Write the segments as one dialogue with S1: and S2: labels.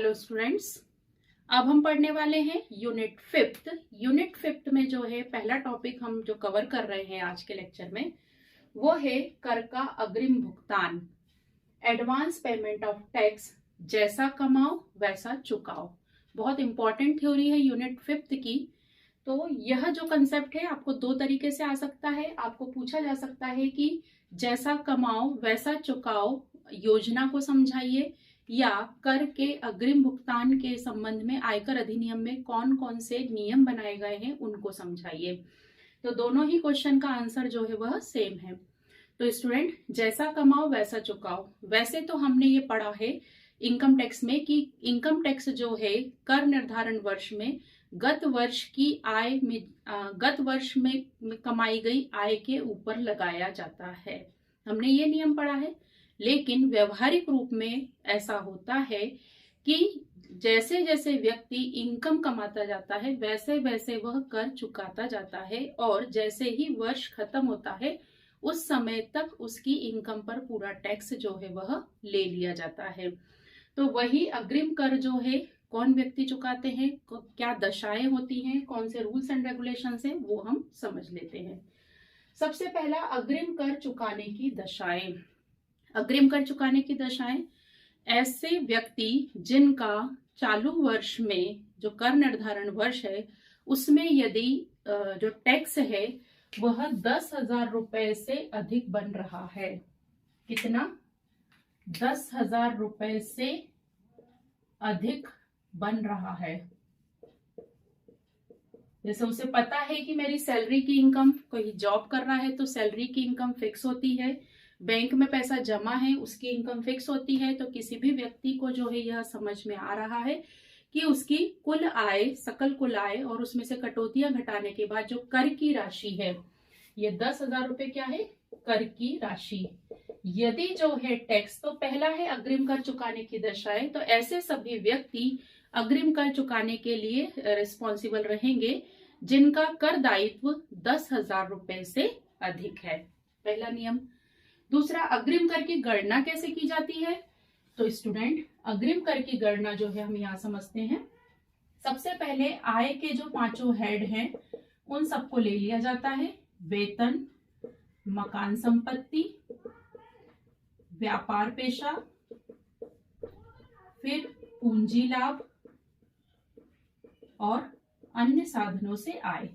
S1: Hello students, अब हम पढ़ने वाले हैं यूनिट फिफ्थ में जो है पहला टॉपिक हम जो कवर कर रहे हैं आज के लेक्चर में वो है कर का अग्रिम भुगतान, एडवांस पेमेंट ऑफ टैक्स। जैसा कमाओ वैसा चुकाओ। बहुत इंपॉर्टेंट थ्योरी है यूनिट फिफ्थ की। तो यह जो कंसेप्ट है आपको दो तरीके से आ सकता है। आपको पूछा जा सकता है कि जैसा कमाओ वैसा चुकाओ योजना को समझाइए, या कर के अग्रिम भुगतान के संबंध में आयकर अधिनियम में कौन कौन से नियम बनाए गए हैं उनको समझाइए। तो दोनों ही क्वेश्चन का आंसर जो है वह सेम है। तो स्टूडेंट, जैसा कमाओ वैसा चुकाओ। वैसे तो हमने ये पढ़ा है इनकम टैक्स में कि इनकम टैक्स जो है कर निर्धारण वर्ष में गत वर्ष की आय में गत वर्ष में कमाई गई आय के ऊपर लगाया जाता है। हमने ये नियम पढ़ा है। लेकिन व्यवहारिक रूप में ऐसा होता है कि जैसे जैसे व्यक्ति इनकम कमाता जाता है वैसे वैसे वह कर चुकाता जाता है, और जैसे ही वर्ष खत्म होता है उस समय तक उसकी इनकम पर पूरा टैक्स जो है वह ले लिया जाता है। तो वही अग्रिम कर जो है कौन व्यक्ति चुकाते हैं, क्या दशाएं होती हैं, कौन से रूल्स एंड रेगुलेशंस हैं, वो हम समझ लेते हैं। सबसे पहला अग्रिम कर चुकाने की दशाएं। अग्रिम कर चुकाने की दशाएं ऐसे व्यक्ति जिनका चालू वर्ष में जो कर निर्धारण वर्ष है उसमें यदि जो टैक्स है वह 10,000 रुपए से अधिक बन रहा है। कितना? 10,000 रुपए से अधिक बन रहा है। जैसे उसे पता है कि मेरी सैलरी की इनकम, कोई जॉब कर रहा है तो सैलरी की इनकम फिक्स होती है, बैंक में पैसा जमा है उसकी इनकम फिक्स होती है। तो किसी भी व्यक्ति को जो है यह समझ में आ रहा है कि उसकी कुल आय, सकल कुल आय और उसमें से कटौतियां घटाने के बाद जो कर की राशि है, ये 10,000 रुपए क्या है? कर की राशि। यदि जो है टैक्स, तो पहला है अग्रिम कर चुकाने की दशाएं। तो ऐसे सभी व्यक्ति अग्रिम कर चुकाने के लिए रिस्पॉन्सिबल रहेंगे जिनका कर दायित्व 10,000 रुपए से अधिक है। पहला नियम। दूसरा, अग्रिम कर की गणना कैसे की जाती है? तो स्टूडेंट, अग्रिम कर की गणना जो है हम यहाँ समझते हैं। सबसे पहले आय के जो पांचों हेड हैं उन सबको ले लिया जाता है। वेतन, मकान संपत्ति, व्यापार पेशा, फिर पूंजी लाभ और अन्य साधनों से आय।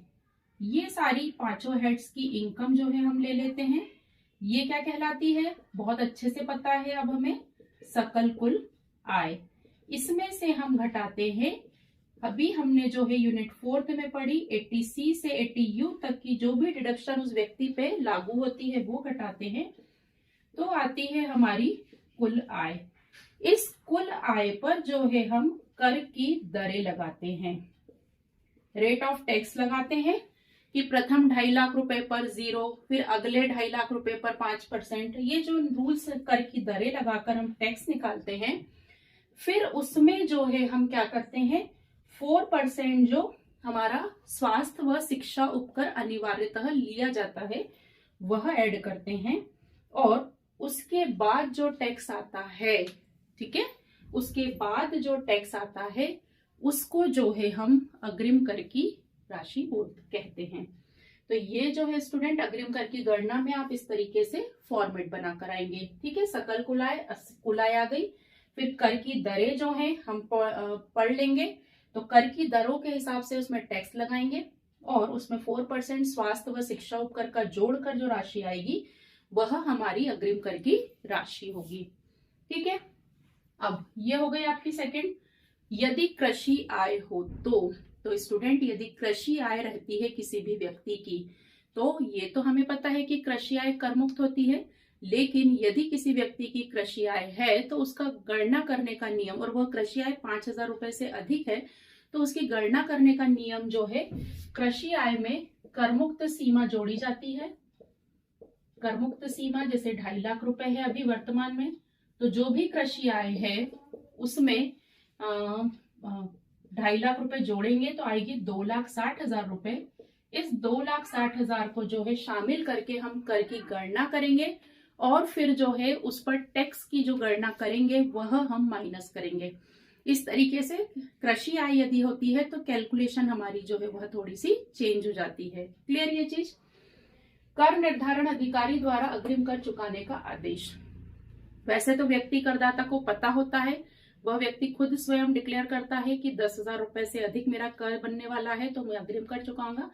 S1: ये सारी पांचों हेड्स की इनकम जो है हम ले लेते हैं। ये क्या कहलाती है? बहुत अच्छे से पता है अब हमें, सकल कुल आय। इसमें से हम घटाते हैं, अभी हमने जो है यूनिट फोर्थ में पढ़ी 80C से 80U तक की जो भी डिडक्शन उस व्यक्ति पे लागू होती है वो घटाते हैं, तो आती है हमारी कुल आय। इस कुल आय पर जो है हम कर की दरें लगाते हैं, रेट ऑफ टैक्स लगाते हैं कि प्रथम 2.5 लाख रुपए पर 0, फिर अगले 2.5 लाख रुपए पर 5%। ये जो रूल्स कर की दरें लगाकर हम टैक्स निकालते हैं, फिर उसमें जो है हम क्या करते हैं, 4% जो हमारा स्वास्थ्य व शिक्षा उपकर अनिवार्यतः लिया जाता है वह ऐड करते हैं। और उसके बाद जो टैक्स आता है, ठीक है, उसके बाद जो टैक्स आता है उसको जो है हम अग्रिम कर की राशि कहते हैं। तो ये जो है स्टूडेंट अग्रिम कर की गणना में आप इस तरीके से फॉर्मेट बना कर आएंगे। ठीक है, सकल कुल आय आ गई, फिर कर की दरें जो हैं हम पढ़ लेंगे। तो कर की दरों के हिसाब से उसमें टैक्स लगाएंगे और उसमें 4% स्वास्थ्य व शिक्षा उपकर का जोड़कर जो राशि आएगी वह हमारी अग्रिम कर की राशि होगी। ठीक है, अब ये हो गई आपकी सेकंड। यदि कृषि आय हो तो स्टूडेंट, यदि कृषि आय रहती है किसी भी व्यक्ति की, तो ये तो हमें पता है कि कृषि आय कर मुक्त होती है। लेकिन यदि किसी व्यक्ति की कृषि आय है तो उसका गणना करने का नियम, और वह कृषि आय 5,000 रुपए से अधिक है, तो उसकी गणना करने का नियम जो है, कृषि आय में करमुक्त सीमा जोड़ी जाती है। करमुक्त सीमा जैसे 2.5 लाख रुपए है अभी वर्तमान में, तो जो भी कृषि आय है उसमें 2.5 लाख रुपए जोड़ेंगे तो आएगी 2,60,000 रुपए। इस 2,60,000 को जो है शामिल करके हम कर की गणना करेंगे और फिर जो है उस पर टैक्स की जो गणना करेंगे वह हम माइनस करेंगे। इस तरीके से कृषि आय यदि होती है तो कैलकुलेशन हमारी जो है वह थोड़ी सी चेंज हो जाती है। क्लियर ये चीज। कर निर्धारण अधिकारी द्वारा अग्रिम कर चुकाने का आदेश। वैसे तो व्यक्ति करदाता को पता होता है, वह व्यक्ति खुद स्वयं डिक्लेयर करता है कि 10,000 रुपए से अधिक मेरा कर बनने वाला है तो मैं अग्रिम कर चुकाऊंगा।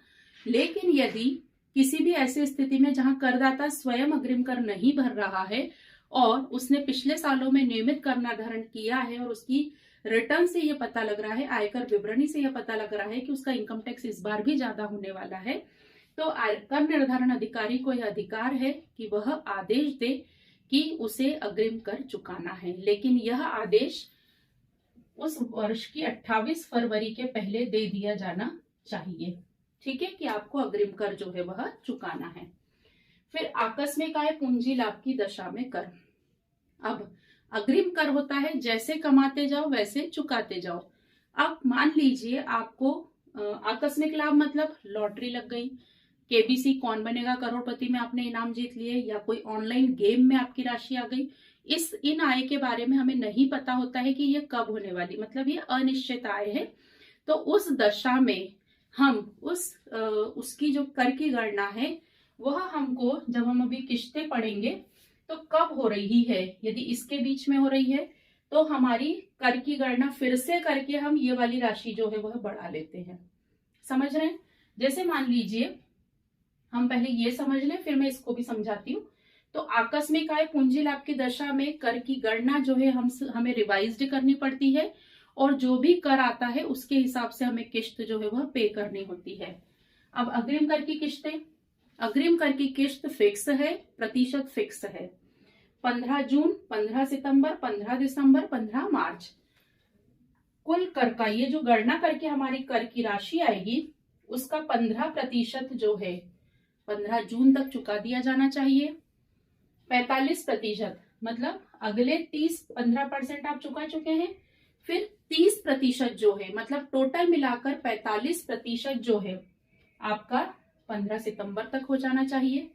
S1: लेकिन यदि किसी भी ऐसी स्थिति में जहां करदाता स्वयं अग्रिम कर नहीं भर रहा है और उसने पिछले सालों में नियमित कर निर्धारण किया है और उसकी रिटर्न से यह पता लग रहा है, आयकर विवरणी से यह पता लग रहा है कि उसका इनकम टैक्स इस बार भी ज्यादा होने वाला है, तो कर निर्धारण अधिकारी को यह अधिकार है कि वह आदेश दे कि उसे अग्रिम कर चुकाना है। लेकिन यह आदेश उस वर्ष की 28 फरवरी के पहले दे दिया जाना चाहिए। ठीक है, कि आपको अग्रिम कर जो है वह चुकाना है। फिर आकस्मिक आय पूंजी लाभ की दशा में कर। अब अग्रिम कर होता है जैसे कमाते जाओ वैसे चुकाते जाओ। अब मान लीजिए आपको आकस्मिक लाभ मतलब लॉटरी लग गई, केबीसी कौन बनेगा करोड़पति में आपने इनाम जीत लिए, या कोई ऑनलाइन गेम में आपकी राशि आ गई। इन आय के बारे में हमें नहीं पता होता है कि ये कब होने वाली, मतलब ये अनिश्चित आय है। तो उस दशा में हम उसकी जो कर की गणना है वह हमको, जब हम अभी किस्तें पढ़ेंगे तो कब हो रही है, यदि इसके बीच में हो रही है तो हमारी कर की गणना फिर से करके हम ये वाली राशि जो है वह बढ़ा लेते हैं। समझ रहे हैं। जैसे मान लीजिए हम पहले ये समझ लें फिर मैं इसको भी समझाती हूँ। तो आकस्मिक आय पूंजी लाभ की दशा में कर की गणना जो है हमें रिवाइज्ड करनी पड़ती है और जो भी कर आता है उसके हिसाब से हमें किस्त जो है वह पे करनी होती है। अब अग्रिम कर की किस्तें, अग्रिम कर की किस्त फिक्स है, प्रतिशत फिक्स है। 15 जून, 15 सितंबर, 15 दिसंबर, 15 मार्च। कुल कर का ये जो गणना करके हमारी कर की राशि आएगी उसका 15% जो है 15 जून तक चुका दिया जाना चाहिए। 45% मतलब अगले 15% आप चुका चुके हैं। फिर 30% जो है मतलब टोटल मिलाकर 45% जो है आपका 15 सितंबर तक हो जाना चाहिए,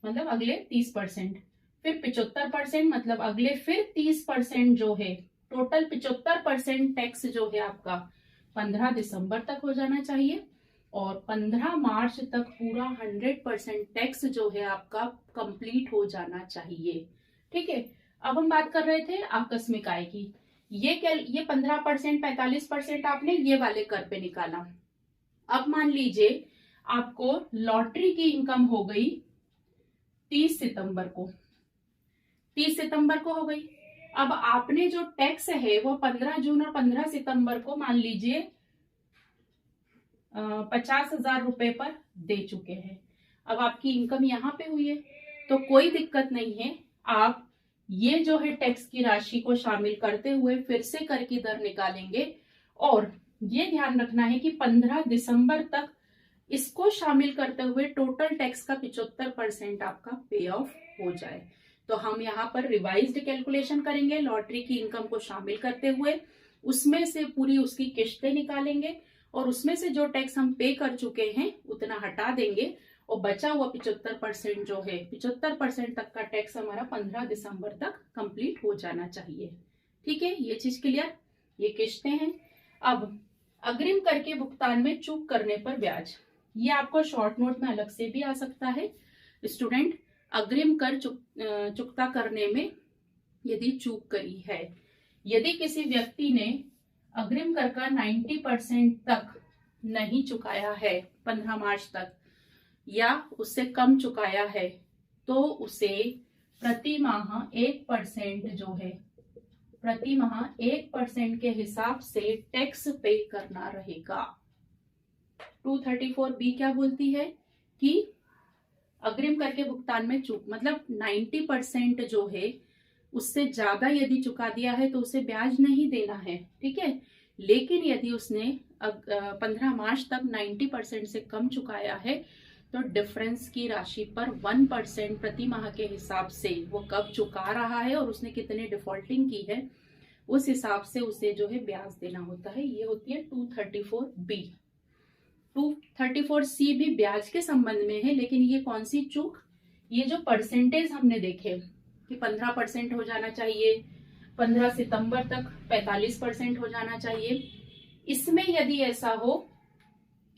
S1: मतलब अगले 30%। फिर 75% मतलब अगले फिर 30% जो है, टोटल 75% टैक्स जो है आपका 15 दिसंबर तक हो जाना चाहिए। और 15 मार्च तक पूरा 100% टैक्स जो है आपका कंप्लीट हो जाना चाहिए। ठीक है। अब हम बात कर रहे थे आकस्मिक आय की। ये 15%, 45% आपने ये वाले कर पे निकाला। अब मान लीजिए आपको लॉटरी की इनकम हो गई 30 सितंबर को, 30 सितंबर को हो गई। अब आपने जो टैक्स है वो 15 जून और 15 सितंबर को मान लीजिए 50,000 रुपए पर दे चुके हैं। अब आपकी इनकम यहाँ पे हुई है तो कोई दिक्कत नहीं है, आप ये जो है टैक्स की राशि को शामिल करते हुए फिर से कर की दर निकालेंगे और ये ध्यान रखना है कि 15 दिसंबर तक इसको शामिल करते हुए टोटल टैक्स का 75% आपका पे ऑफ हो जाए। तो हम यहाँ पर रिवाइज्ड कैलकुलेशन करेंगे, लॉटरी की इनकम को शामिल करते हुए उसमें से पूरी उसकी किस्तें निकालेंगे और उसमें से जो टैक्स हम पे कर चुके हैं उतना हटा देंगे और बचा हुआ 75% जो है 75% तक का टैक्स हमारा 15 दिसंबर तक कंप्लीट हो जाना चाहिए। ठीक है, ये चीज क्लियर। ये किस्तें हैं। अब अग्रिम कर के भुगतान में चूक करने पर ब्याज, ये आपको शॉर्ट नोट में अलग से भी आ सकता है। स्टूडेंट, अग्रिम कर चुकता करने में यदि चूक करी है, यदि किसी व्यक्ति ने अग्रिम कर का 90% तक नहीं चुकाया है 15 मार्च तक या उससे कम चुकाया है तो उसे प्रति माह 1% जो है, प्रति माह 1% के हिसाब से टैक्स पे करना रहेगा। 234B क्या बोलती है कि अग्रिम कर के भुगतान में चूक मतलब 90% जो है उससे ज्यादा यदि चुका दिया है तो उसे ब्याज नहीं देना है। ठीक है, लेकिन यदि उसने 15 मार्च तक 90% से कम चुकाया है तो डिफरेंस की राशि पर 1% प्रति माह के हिसाब से वो कब चुका रहा है और उसने कितने डिफॉल्टिंग की है उस हिसाब से उसे जो है ब्याज देना होता है। ये होती है 234B। 234C भी ब्याज के संबंध में है, लेकिन ये कौन सी चूक, ये जो परसेंटेज हमने देखे कि 15% हो जाना चाहिए, 15 सितंबर तक 45% हो जाना चाहिए। इसमें यदि ऐसा हो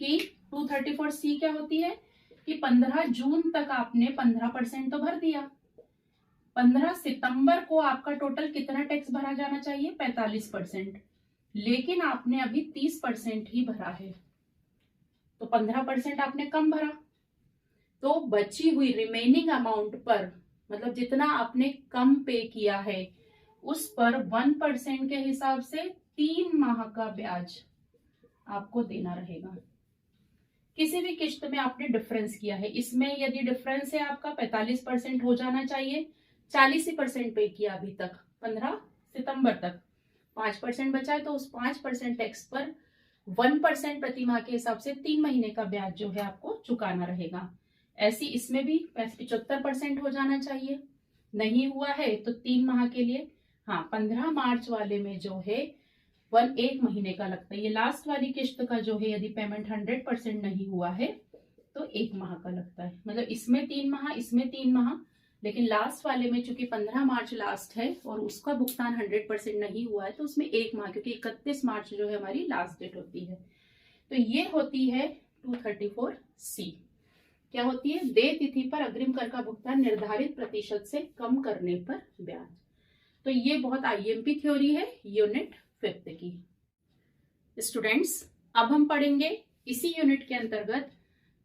S1: कि 234C क्या होती है कि 15 जून तक आपने 15% तो भर दिया, 15 सितंबर को आपका टोटल कितना टैक्स भरा जाना चाहिए, 45%, लेकिन आपने अभी 30% ही भरा है, तो 15% आपने कम भरा। तो बची हुई रिमेनिंग अमाउंट पर, मतलब जितना आपने कम पे किया है उस पर 1% के हिसाब से 3 माह का ब्याज आपको देना रहेगा। किसी भी किस्त में आपने डिफरेंस किया है, इसमें यदि डिफरेंस है आपका 45% हो जाना चाहिए, 40% पे किया अभी तक 15 सितंबर तक, 5% बचा है, तो उस 5% टैक्स पर 1% प्रति माह के हिसाब से 3 महीने का ब्याज जो है आपको चुकाना रहेगा। ऐसी इसमें भी 75% हो जाना चाहिए, नहीं हुआ है तो 3 माह के लिए, हाँ 15 मार्च वाले में जो है 1 महीने का लगता है। ये लास्ट वाली किस्त का जो है यदि पेमेंट 100% नहीं हुआ है तो 1 माह का लगता है, मतलब इसमें 3 माह, इसमें 3 माह, लेकिन लास्ट वाले में चूंकि 15 मार्च लास्ट है और उसका भुगतान 100% नहीं हुआ है तो उसमें 1 माह, क्योंकि 31 मार्च जो है हमारी लास्ट डेट होती है। तो ये होती है 234C। क्या होती है, देय तिथि पर अग्रिम कर का भुगतान निर्धारित प्रतिशत से कम करने पर ब्याज। तो ये बहुत आईएमपी थ्योरी है यूनिट 5 की। स्टूडेंट्स, अब हम पढ़ेंगे इसी यूनिट के अंतर्गत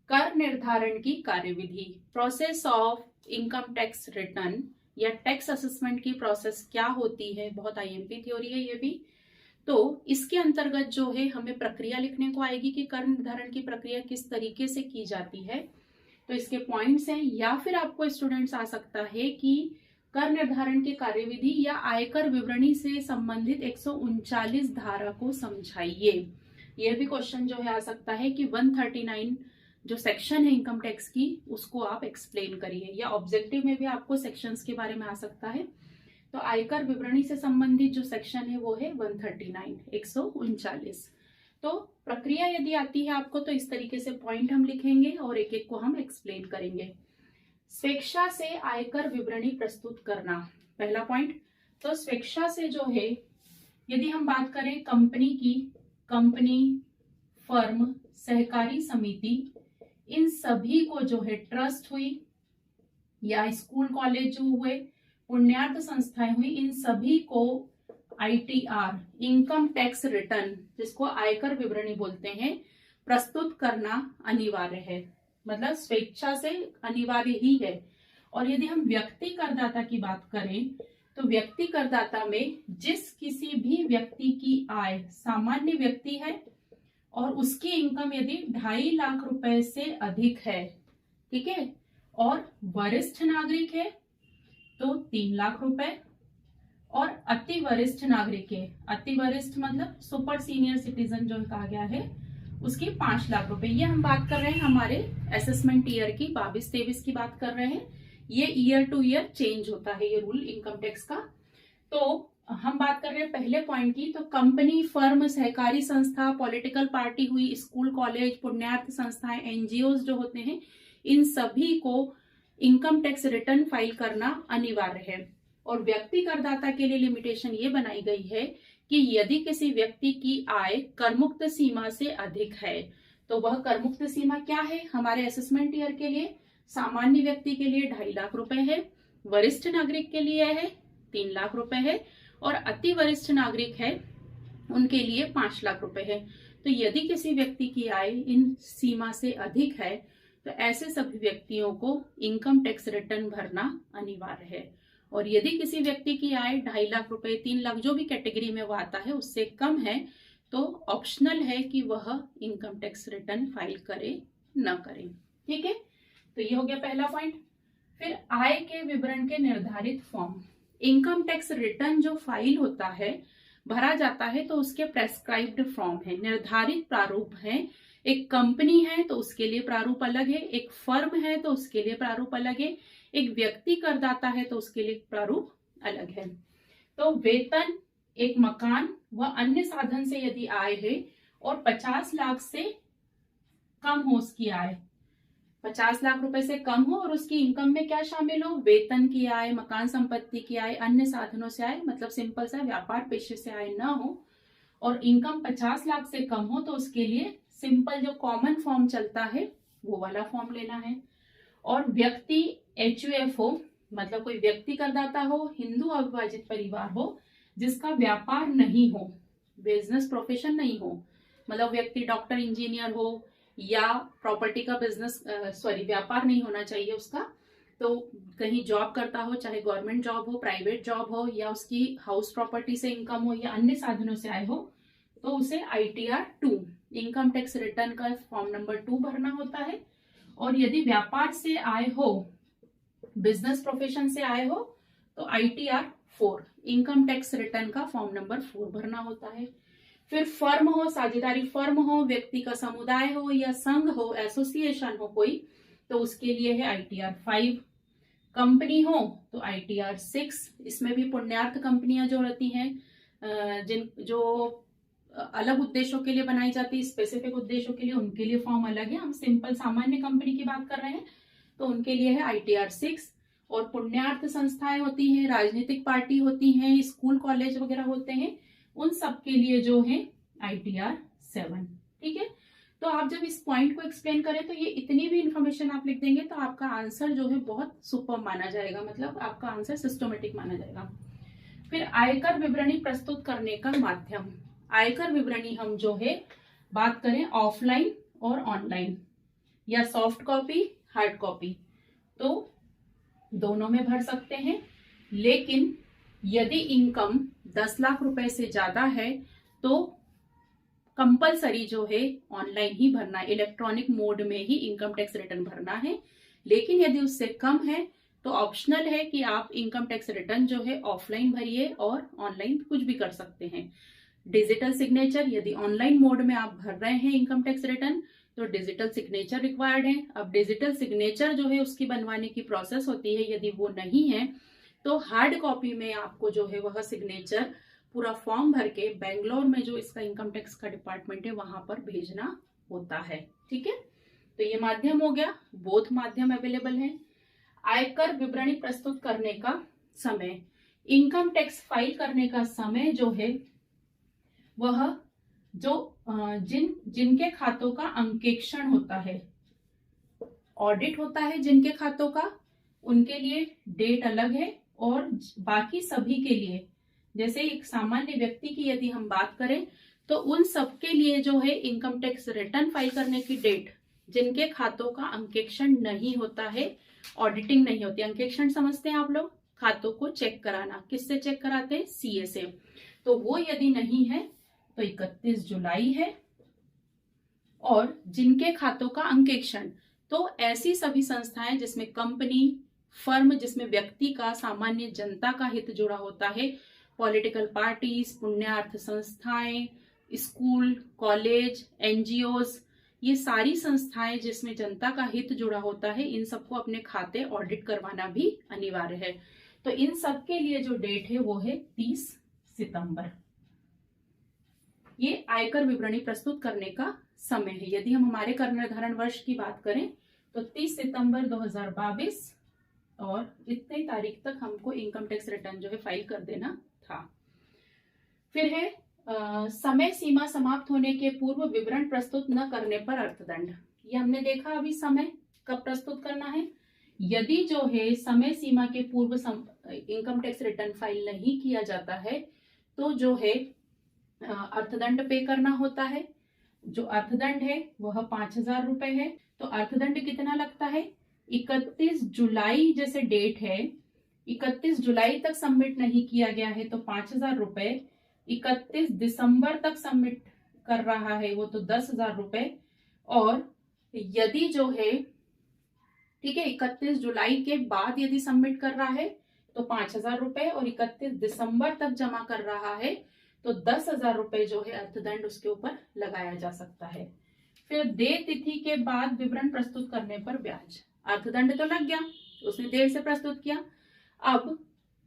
S1: कर निर्धारण की कार्यविधि, process of income tax return या टैक्स असेसमेंट की प्रोसेस क्या होती है। बहुत आईएमपी थ्योरी है ये भी। तो इसके अंतर्गत जो है हमें प्रक्रिया लिखने को आएगी कि कर निर्धारण की प्रक्रिया किस तरीके से की जाती है, तो इसके पॉइंट्स हैं। या फिर आपको स्टूडेंट्स आ सकता है कि कर निर्धारण की कार्यविधि या आयकर विवरणी से संबंधित 139 धारा को समझाइए। यह भी क्वेश्चन जो है आ सकता है कि 139 जो सेक्शन है इनकम टैक्स की उसको आप एक्सप्लेन करिए, या ऑब्जेक्टिव में भी आपको सेक्शंस के बारे में आ सकता है। तो आयकर विवरणी से संबंधित जो सेक्शन है वो है 139, 139। तो प्रक्रिया यदि आती है आपको तो इस तरीके से पॉइंट हम लिखेंगे और एक एक को हम एक्सप्लेन करेंगे। स्वेच्छा से आयकर विवरणी प्रस्तुत करना, पहला पॉइंट। तो स्वेच्छा से जो है यदि हम बात करें कंपनी की, कंपनी, फर्म, सहकारी समिति, इन सभी को जो है ट्रस्ट हुई या स्कूल कॉलेज जो हुए, पुण्यार्थ संस्थाएं हुई, इन सभी को ITR इनकम टैक्स रिटर्न, जिसको आयकर विवरणी बोलते हैं, प्रस्तुत करना अनिवार्य है। मतलब स्वेच्छा से अनिवार्य ही है। और यदि हम व्यक्ति करदाता की बात करें तो व्यक्ति करदाता में जिस किसी भी व्यक्ति की आय सामान्य व्यक्ति है और उसकी इनकम यदि 2.5 लाख रुपए से अधिक है, ठीक है, और वरिष्ठ नागरिक है तो 3 लाख रुपए, और अति वरिष्ठ नागरिक है, अति वरिष्ठ मतलब सुपर सीनियर सिटीजन जो कहा गया है, उसकी 5 लाख रुपए। ये हम बात कर रहे हैं हमारे असेसमेंट ईयर की, 22-23 की बात कर रहे हैं। ये ईयर टू ईयर चेंज होता है ये रूल इनकम टैक्स का। तो हम बात कर रहे हैं पहले पॉइंट की। तो कंपनी, फर्म, सहकारी संस्था, पॉलिटिकल पार्टी हुई, स्कूल कॉलेज, पुण्यार्थ संस्थाएं, एनजीओ जो होते हैं, इन सभी को इनकम टैक्स रिटर्न फाइल करना अनिवार्य है। और व्यक्ति करदाता के लिए लिमिटेशन ये बनाई गई है कि यदि किसी व्यक्ति की आय करमुक्त सीमा से अधिक है, तो वह करमुक्त सीमा क्या है हमारे असेसमेंट ईयर के लिए, सामान्य व्यक्ति के लिए 2.5 लाख रुपए है, वरिष्ठ नागरिक के लिए है 3 लाख रुपए है, और अति वरिष्ठ नागरिक है उनके लिए 5 लाख रुपए है। तो यदि किसी व्यक्ति की आय इन सीमा से अधिक है तो ऐसे सभी व्यक्तियों को इनकम टैक्स रिटर्न भरना अनिवार्य है। और यदि किसी व्यक्ति की आय 2.5 लाख रुपए, 3 लाख, जो भी कैटेगरी में वो आता है उससे कम है, तो ऑप्शनल है कि वह इनकम टैक्स रिटर्न फाइल करे न करे। ठीक है, तो ये हो गया पहला पॉइंट। फिर आय के विवरण के निर्धारित फॉर्म, इनकम टैक्स रिटर्न जो फाइल होता है, भरा जाता है, तो उसके प्रेस्क्राइब्ड फॉर्म है, निर्धारित प्रारूप है। एक कंपनी है तो उसके लिए प्रारूप अलग है, एक फर्म है तो उसके लिए प्रारूप अलग है, एक व्यक्ति करदाता है तो उसके लिए प्रारूप अलग है। तो वेतन, एक मकान व अन्य साधन से यदि आय है और 50 लाख से कम हो उसकी आय, 50 लाख रुपए से कम हो और उसकी इनकम में क्या शामिल हो, वेतन की आय, मकान संपत्ति की आय, अन्य साधनों से आय, मतलब सिंपल सा व्यापार पेशे से आय ना हो, और इनकम 50 लाख से कम हो, तो उसके लिए सिंपल जो कॉमन फॉर्म चलता है वो वाला फॉर्म लेना है। और व्यक्ति HUF हो, मतलब कोई व्यक्ति करदाता हो, हिंदू अविभाजित परिवार हो, जिसका व्यापार नहीं हो, बिजनेस प्रोफेशन नहीं हो, मतलब व्यक्ति डॉक्टर इंजीनियर हो या प्रॉपर्टी का बिजनेस व्यापार नहीं होना चाहिए उसका, तो कहीं जॉब करता हो, चाहे गवर्नमेंट जॉब हो, प्राइवेट जॉब हो, या उसकी हाउस प्रॉपर्टी से इनकम हो या अन्य साधनों से आय हो, तो उसे ITR 2 इनकम टैक्स रिटर्न का फॉर्म नंबर 2 भरना होता है। और यदि व्यापार से आय हो, बिजनेस प्रोफेशन से आय हो, तो ITR 4 इनकम टैक्स रिटर्न का फॉर्म नंबर 4 भरना होता है। फिर फर्म हो, साझेदारी फर्म हो, व्यक्ति का समुदाय हो या संघ हो, एसोसिएशन हो कोई, तो उसके लिए है ITR 5। कंपनी हो तो ITR 6, इसमें भी पुण्यार्थ कंपनियां जो रहती हैं, जो अलग उद्देश्यों के लिए बनाई जाती है, स्पेसिफिक उद्देश्यों के लिए, उनके लिए फॉर्म अलग है। हम सिंपल सामान्य कंपनी की बात कर रहे हैं तो उनके लिए है ITR 6। और पुण्यार्थ संस्थाएं होती हैं, राजनीतिक पार्टी होती हैं, स्कूल कॉलेज वगैरह होते हैं, उन सब के लिए जो है ITR 7। ठीक है, तो आप जब इस पॉइंट को एक्सप्लेन करें तो ये इतनी भी इंफॉर्मेशन आप लिख देंगे तो आपका आंसर जो है बहुत सुपर माना जाएगा, मतलब आपका आंसर सिस्टमेटिक माना जाएगा। फिर आयकर विवरणी प्रस्तुत करने का माध्यम। आयकर विवरणी हम जो है बात करें ऑफलाइन और ऑनलाइन, या सॉफ्ट कॉपी, हार्ड कॉपी, तो दोनों में भर सकते हैं। लेकिन यदि इनकम 10 लाख रुपए से ज्यादा है तो कंपलसरी जो है ऑनलाइन ही भरना है, इलेक्ट्रॉनिक मोड में ही इनकम टैक्स रिटर्न भरना है। लेकिन यदि उससे कम है तो ऑप्शनल है कि आप इनकम टैक्स रिटर्न जो है ऑफलाइन भरिए और ऑनलाइन कुछ भी कर सकते हैं। डिजिटल सिग्नेचर, यदि ऑनलाइन मोड में आप भर रहे हैं इनकम टैक्स रिटर्न तो डिजिटल सिग्नेचर रिक्वायर्ड है। अब डिजिटल सिग्नेचर जो है उसकी बनवाने की प्रोसेस होती है, यदि वो नहीं है तो हार्ड कॉपी में आपको जो है वह सिग्नेचर पूरा फॉर्म भर के बेंगलोर में जो इसका इनकम टैक्स का डिपार्टमेंट है वहां पर भेजना होता है। ठीक है, तो ये माध्यम हो गया, बोथ माध्यम अवेलेबल है। आयकर विवरणी प्रस्तुत करने का समय, इनकम टैक्स फाइल करने का समय जो है वह जो जिनके खातों का अंकेक्षण होता है, ऑडिट होता है जिनके खातों का, उनके लिए डेट अलग है। और बाकी सभी के लिए, जैसे एक सामान्य व्यक्ति की यदि हम बात करें तो उन सब के लिए जो है इनकम टैक्स रिटर्न फाइल करने की डेट, जिनके खातों का अंकेक्षण नहीं होता है, ऑडिटिंग नहीं होती। अंकेक्षण समझते हैं आप लोग, खातों को चेक कराना, किससे चेक कराते हैं, CA से। तो वो यदि नहीं है तो 31 जुलाई है। और जिनके खातों का अंकेक्षण, तो ऐसी सभी संस्थाएं जिसमें कंपनी, फर्म, जिसमें व्यक्ति का, सामान्य जनता का हित जुड़ा होता है, पॉलिटिकल पार्टीज, पुण्यार्थ संस्थाएं, स्कूल, कॉलेज, NGOs, ये सारी संस्थाएं जिसमें जनता का हित जुड़ा होता है, इन सबको अपने खाते ऑडिट करवाना भी अनिवार्य है। तो इन सब के लिए जो डेट है वो है 30 सितंबर। ये आयकर विवरणी प्रस्तुत करने का समय है। यदि हम हमारे कर निर्धारण वर्ष की बात करें तो 30 सितंबर 2022 और इतने तारीख तक हमको इनकम टैक्स रिटर्न जो है फाइल कर देना था। फिर है समय सीमा समाप्त होने के पूर्व विवरण प्रस्तुत न करने पर अर्थदंड। ये हमने देखा अभी समय कब प्रस्तुत करना है। यदि जो है समय सीमा के पूर्व इनकम टैक्स रिटर्न फाइल नहीं किया जाता है तो जो है अर्थदंड पे करना होता है। जो अर्थदंड है वह 5,000 रुपए है। तो अर्थदंड कितना लगता है, 31 जुलाई जैसे डेट है, 31 जुलाई तक सबमिट नहीं किया गया है तो 5,000 रुपए, 31 दिसंबर तक सबमिट कर रहा है वो तो 10,000 रुपए। और यदि जो है ठीक है 31 जुलाई के बाद यदि सबमिट कर रहा है तो 5,000 रुपए, और 31 दिसंबर तक जमा कर रहा है तो 10,000 रुपए जो है अर्थदंड उसके ऊपर लगाया जा सकता है। फिर देय तिथि के बाद विवरण प्रस्तुत करने पर ब्याज। अर्थदंड तो लग गया, उसने देर से प्रस्तुत किया। अब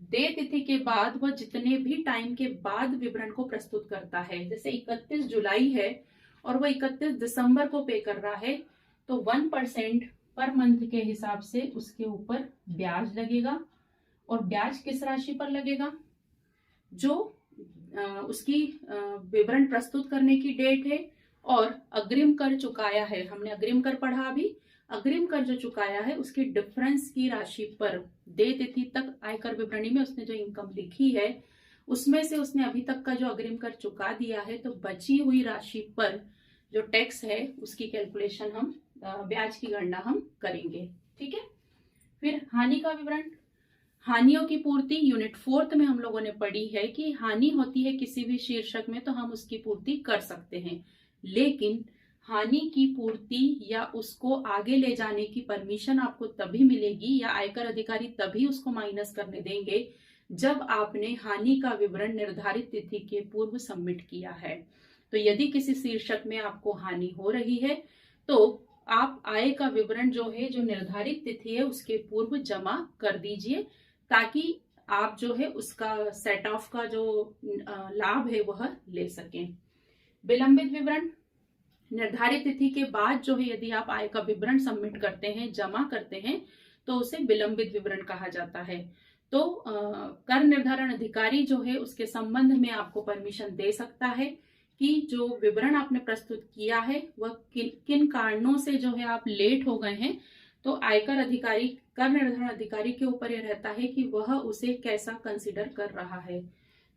S1: देय तिथि के बाद वह जितने भी टाइम के बाद विवरण को प्रस्तुत करता है, जैसे 31 जुलाई है और वह 31 दिसंबर को पे कर रहा है तो 1% पर मंथ के हिसाब से उसके ऊपर ब्याज लगेगा। और ब्याज किस राशि पर लगेगा? जो उसकी विवरण प्रस्तुत करने की डेट है और अग्रिम कर चुकाया है, हमने अग्रिम कर पढ़ा अभी, अग्रिम कर जो चुकाया है उसकी डिफरेंस की राशि पर देय तिथि तक आयकर विवरणी में उसने जो इनकम लिखी है उसमें से उसने अभी तक का जो अग्रिम कर चुका दिया है, तो बची हुई राशि पर जो टैक्स है उसकी कैलकुलेशन हम ब्याज की गणना हम करेंगे। ठीक है। फिर हानि का विवरण। हानियों की पूर्ति यूनिट 4 में हम लोगों ने पढ़ी है कि हानि होती है किसी भी शीर्षक में तो हम उसकी पूर्ति कर सकते हैं, लेकिन हानि की पूर्ति या उसको आगे ले जाने की परमिशन आपको तभी मिलेगी या आयकर अधिकारी तभी उसको माइनस करने देंगे जब आपने हानि का विवरण निर्धारित तिथि के पूर्व सबमिट किया है। तो यदि किसी शीर्षक में आपको हानि हो रही है तो आप आय का विवरण जो है, जो निर्धारित तिथि है उसके पूर्व जमा कर दीजिए, ताकि आप जो है उसका सेट ऑफ का जो लाभ है वह ले सकें। विलंबित विवरण। निर्धारित तिथि के बाद जो है यदि आप आय का विवरण सबमिट करते हैं, जमा करते हैं, तो उसे विलंबित विवरण कहा जाता है। तो कर निर्धारण अधिकारी जो है उसके संबंध में आपको परमिशन दे सकता है कि जो विवरण आपने प्रस्तुत किया है वह किन कारणों से जो है आप लेट हो गए हैं, तो आयकर अधिकारी, कर निर्धारण अधिकारी के ऊपर यह रहता है कि वह उसे कैसा कंसिडर कर रहा है।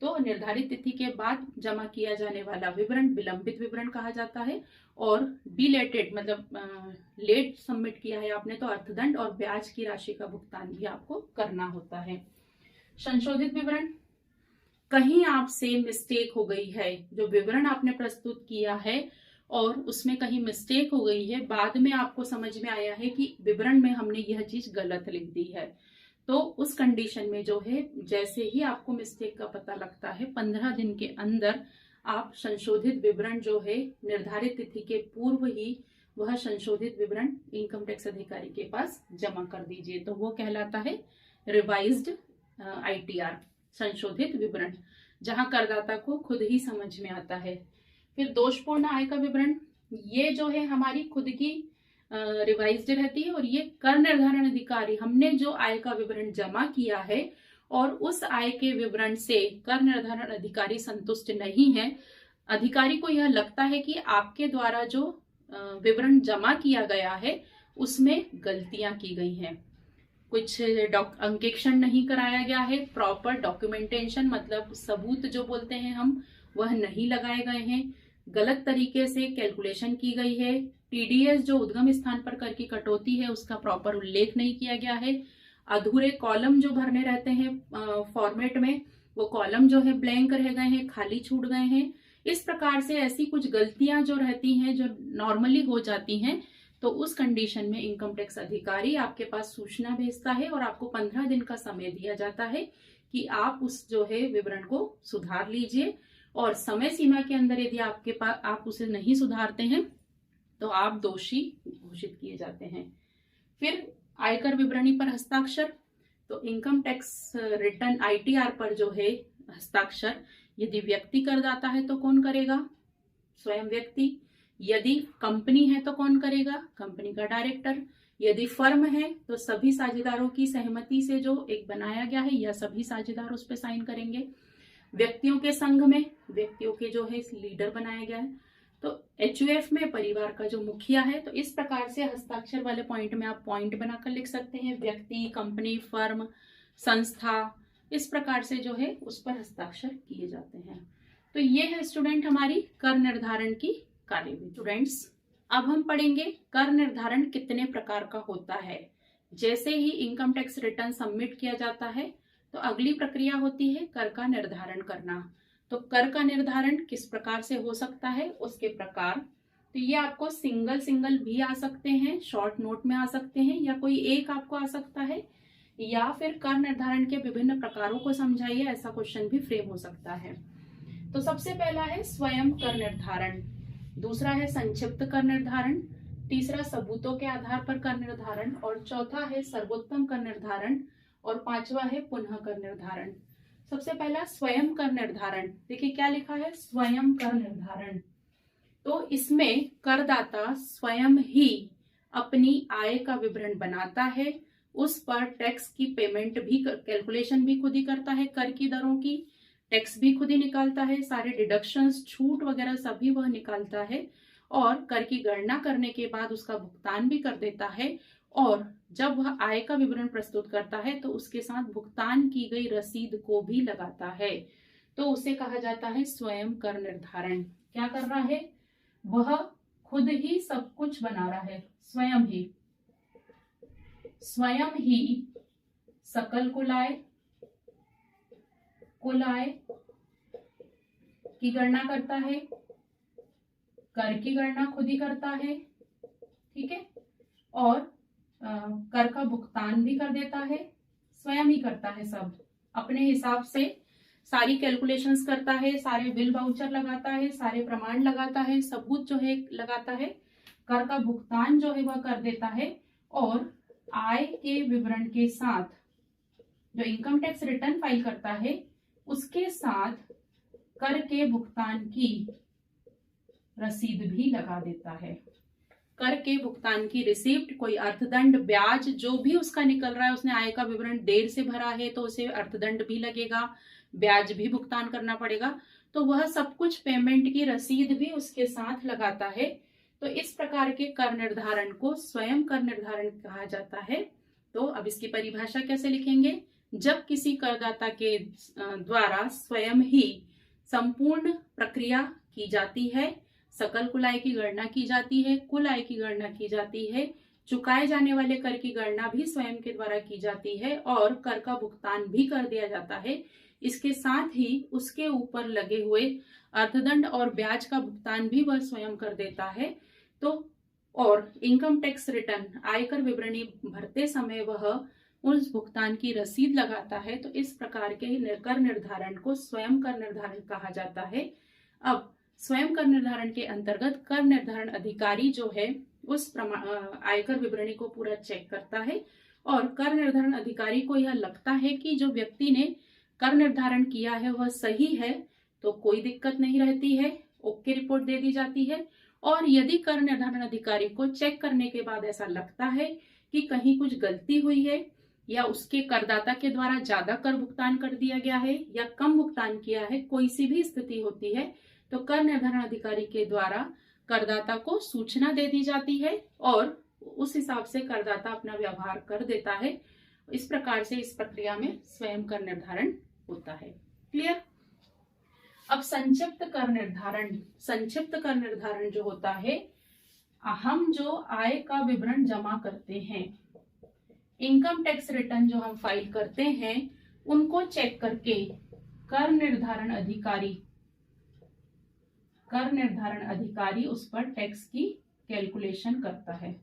S1: तो निर्धारित तिथि के बाद जमा किया जाने वाला विवरण विलंबित विवरण कहा जाता है। और डिलेटेड मतलब लेट सबमिट किया है आपने तो अर्थदंड और ब्याज की राशि का भुगतान भी आपको करना होता है। संशोधित विवरण। कहीं आपसे मिस्टेक हो गई है, जो विवरण आपने प्रस्तुत किया है और उसमें कहीं मिस्टेक हो गई है, बाद में आपको समझ में आया है कि विवरण में हमने यह चीज गलत लिख दी है, तो उस कंडीशन में जो है जैसे ही आपको मिस्टेक का पता लगता है 15 दिन के अंदर आप संशोधित विवरण जो है निर्धारित तिथि के पूर्व ही वह संशोधित विवरण इनकम टैक्स अधिकारी के पास जमा कर दीजिए। तो वो कहलाता है रिवाइज्ड ITR, संशोधित विवरण, जहां करदाता को खुद ही समझ में आता है। फिर दोषपूर्ण आय का विवरण, ये जो है हमारी खुद की रिवाइज्ड रहती है और ये कर निर्धारण अधिकारी, हमने जो आय का विवरण जमा किया है और उस आय के विवरण से कर निर्धारण अधिकारी संतुष्ट नहीं है, अधिकारी को यह लगता है कि आपके द्वारा जो विवरण जमा किया गया है उसमें गलतियां की गई हैं, कुछ अंकेक्षण नहीं कराया गया है, प्रॉपर डॉक्यूमेंटेशन मतलब सबूत जो बोलते हैं हम वह नहीं लगाए गए हैं, गलत तरीके से कैलकुलेशन की गई है, TDS जो उद्गम स्थान पर कर की कटौती है उसका प्रॉपर उल्लेख नहीं किया गया है, अधूरे कॉलम जो भरने रहते हैं फॉर्मेट में वो कॉलम जो है ब्लैंक रह गए हैं, खाली छूट गए हैं। इस प्रकार से ऐसी कुछ गलतियां जो रहती हैं जो नॉर्मली हो जाती हैं, तो उस कंडीशन में इनकम टैक्स अधिकारी आपके पास सूचना भेजता है और आपको 15 दिन का समय दिया जाता है कि आप उस जो है विवरण को सुधार लीजिए, और समय सीमा के अंदर यदि आपके पास आप उसे नहीं सुधारते हैं तो आप दोषी घोषित किए जाते हैं। फिर आयकर विवरणी पर हस्ताक्षर, तो इनकम टैक्स रिटर्न ITR पर जो है हस्ताक्षर यदि व्यक्ति करदाता है तो कौन करेगा? स्वयं व्यक्ति। यदि कंपनी है तो कौन करेगा? कंपनी का डायरेक्टर। यदि फर्म है तो सभी साझेदारों की सहमति से जो एक बनाया गया है या सभी साझेदार उस पर साइन करेंगे। व्यक्तियों के संघ में व्यक्तियों के जो है लीडर बनाया गया है, तो HUF में परिवार का जो मुखिया है। तो इस प्रकार से हस्ताक्षर वाले पॉइंट में आप पॉइंट बनाकर लिख सकते हैं, व्यक्ति, कंपनी, फर्म, संस्था, इस प्रकार से जो है उस पर हस्ताक्षर किए जाते हैं। तो ये है स्टूडेंट हमारी कर निर्धारण की कार्यविधि। स्टूडेंट्स अब हम पढ़ेंगे कर निर्धारण कितने प्रकार का होता है। जैसे ही इनकम टैक्स रिटर्न सबमिट किया जाता है तो अगली प्रक्रिया होती है कर का निर्धारण करना। तो कर का निर्धारण किस प्रकार से हो सकता है, उसके प्रकार, तो ये आपको सिंगल भी आ सकते हैं, शॉर्ट नोट में आ सकते हैं, या कोई एक आपको आ सकता है, या फिर कर निर्धारण के विभिन्न प्रकारों को समझाइए, ऐसा क्वेश्चन भी फ्रेम हो सकता है। तो सबसे पहला है स्वयं कर निर्धारण, दूसरा है संक्षिप्त कर निर्धारण, तीसरा सबूतों के आधार पर कर निर्धारण, और चौथा है सर्वोत्तम कर निर्धारण, और पांचवा है पुनः कर निर्धारण। सबसे पहला स्वयं कर निर्धारण, देखिए क्या लिखा है, स्वयं कर निर्धारण। तो इसमें करदाता स्वयं ही अपनी आय का विवरण बनाता है, उस पर टैक्स की पेमेंट भी, कैलकुलेशन भी खुद ही करता है, कर की दरों की टैक्स भी खुद ही निकालता है, सारे डिडक्शंस, छूट वगैरह सभी वह निकालता है और कर की गणना करने के बाद उसका भुगतान भी कर देता है। और जब वह आय का विवरण प्रस्तुत करता है तो उसके साथ भुगतान की गई रसीद को भी लगाता है, तो उसे कहा जाता है स्वयं कर निर्धारण। क्या कर रहा है? वह खुद ही सब कुछ बना रहा है, स्वयं ही सकल कुल आय की गणना करता है, कर की गणना खुद ही करता है, ठीक है, और कर का भुगतान भी कर देता है, स्वयं ही करता है, सब अपने हिसाब से सारी कैलकुलेशंस करता है, सारे बिल वाउचर लगाता है, सारे प्रमाण लगाता है, सबूत जो है लगाता है, कर का भुगतान जो है वह कर देता है और आय के विवरण के साथ जो इनकम टैक्स रिटर्न फाइल करता है उसके साथ कर के भुगतान की रसीद भी लगा देता है। कर के भुगतान की रिसिप्ट, कोई अर्थदंड, ब्याज जो भी उसका निकल रहा है, उसने आय का विवरण देर से भरा है तो उसे अर्थदंड भी लगेगा, ब्याज भी भुगतान करना पड़ेगा, तो वह सब कुछ पेमेंट की रसीद भी उसके साथ लगाता है। तो इस प्रकार के कर निर्धारण को स्वयं कर निर्धारण कहा जाता है। तो अब इसकी परिभाषा कैसे लिखेंगे? जब किसी करदाता के द्वारा स्वयं ही संपूर्ण प्रक्रिया की जाती है, सकल कुल आय की गणना की जाती है, कुल आय की गणना की जाती है, चुकाए जाने वाले कर की गणना भी स्वयं के द्वारा की जाती है और कर का भुगतान भी कर दिया जाता है, इसके साथ ही उसके ऊपर लगे हुए अर्थदंड और ब्याज का भुगतान भी वह स्वयं कर देता है। तो और इनकम टैक्स रिटर्न, आयकर विवरणी भरते समय वह उस भुगतान की रसीद लगाता है। तो इस प्रकार के कर निर्धारण को स्वयं कर निर्धारण कहा जाता है। अब स्वयं कर निर्धारण के अंतर्गत कर निर्धारण अधिकारी जो है उस आयकर विवरणी को पूरा चेक करता है और कर निर्धारण अधिकारी को यह लगता है कि जो व्यक्ति ने कर निर्धारण किया है वह सही है तो कोई दिक्कत नहीं रहती है, ओके रिपोर्ट दे दी जाती है। और यदि कर निर्धारण अधिकारी को चेक करने के बाद ऐसा लगता है कि कहीं कुछ गलती हुई है या उसके करदाता के द्वारा ज्यादा कर भुगतान कर दिया गया है या कम भुगतान किया है, कोई सी भी स्थिति होती है, तो कर निर्धारण अधिकारी के द्वारा करदाता को सूचना दे दी जाती है और उस हिसाब से करदाता अपना व्यवहार कर देता है। इस प्रकार से इस प्रक्रिया में स्वयं कर निर्धारण होता है। क्लियर? अब संक्षिप्त कर निर्धारण जो होता है, हम जो आय का विवरण जमा करते हैं, इनकम टैक्स रिटर्न जो हम फाइल करते हैं, उनको चेक करके कर निर्धारण अधिकारी उस पर टैक्स की कैलकुलेशन करता है।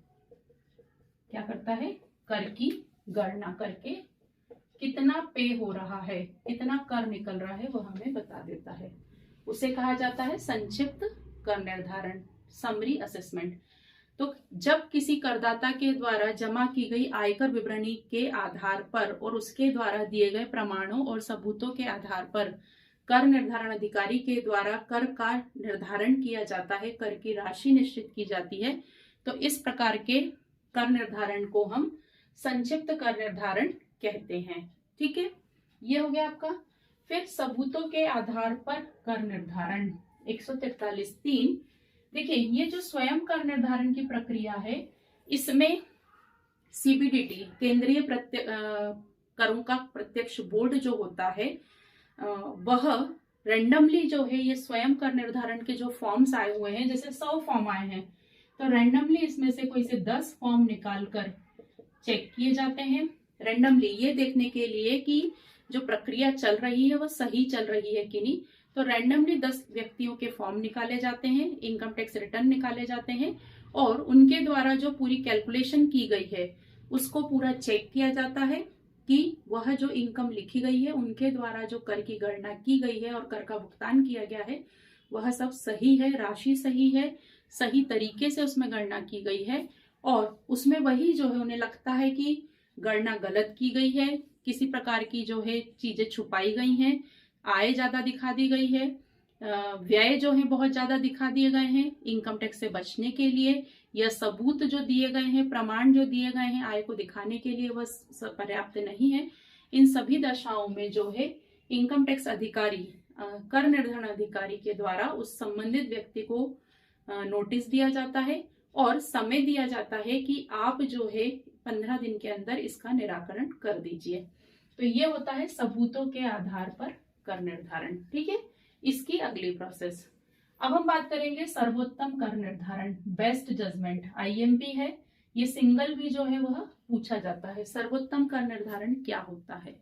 S1: क्या करता है? कर की गणना करके कितना पे हो रहा है, कितना कर निकल रहा है, वो हमें बता देता है। उसे कहा जाता है संक्षिप्त कर निर्धारण, समरी असेसमेंट। तो जब किसी करदाता के द्वारा जमा की गई आयकर विवरणी के आधार पर और उसके द्वारा दिए गए प्रमाणों और सबूतों के आधार पर कर निर्धारण अधिकारी के द्वारा कर का निर्धारण किया जाता है, कर की राशि निश्चित की जाती है, तो इस प्रकार के कर निर्धारण को हम संक्षिप्त कर निर्धारण कहते हैं। ठीक है, ये हो गया आपका। फिर सबूतों के आधार पर कर निर्धारण 143(3). देखिए, ये जो स्वयं कर निर्धारण की प्रक्रिया है, इसमें सीबीडीटी, केंद्रीय करों का प्रत्यक्ष बोर्ड जो होता है, वह रैंडमली जो है ये स्वयं कर निर्धारण के जो फॉर्म्स आए हुए हैं, जैसे 100 फॉर्म आए हैं, तो रैंडमली इसमें से कोई से 10 फॉर्म निकालकर चेक किए जाते हैं। रैंडमली ये देखने के लिए कि जो प्रक्रिया चल रही है वह सही चल रही है कि नहीं, तो रैंडमली 10 व्यक्तियों के फॉर्म निकाले जाते हैं, इनकम टैक्स रिटर्न निकाले जाते हैं और उनके द्वारा जो पूरी कैलकुलेशन की गई है उसको पूरा चेक किया जाता है कि वह जो इनकम लिखी गई है, उनके द्वारा जो कर की गणना की गई है और कर का भुगतान किया गया है, वह सब सही है, राशि सही है, सही तरीके से उसमें गणना की गई है। और उसमें वही जो है उन्हें लगता है कि गणना गलत की गई है, किसी प्रकार की जो है चीजें छुपाई गई हैं, आय ज्यादा दिखा दी गई है, व्यय जो है बहुत ज्यादा दिखा दिए गए हैं इनकम टैक्स से बचने के लिए, या सबूत जो दिए गए हैं, प्रमाण जो दिए गए हैं आय को दिखाने के लिए वह पर्याप्त नहीं है, इन सभी दशाओं में जो है इनकम टैक्स अधिकारी, कर निर्धारण अधिकारी के द्वारा उस संबंधित व्यक्ति को नोटिस दिया जाता है और समय दिया जाता है कि आप जो है 15 दिन के अंदर इसका निराकरण कर दीजिए। तो ये होता है सबूतों के आधार पर कर निर्धारण। ठीक है, इसकी अगली प्रोसेस। अब हम बात करेंगे सर्वोत्तम कर निर्धारण, बेस्ट जजमेंट, आईएमपी है। ये सिंगल भी जो है वह पूछा जाता है। सर्वोत्तम कर निर्धारण क्या होता है?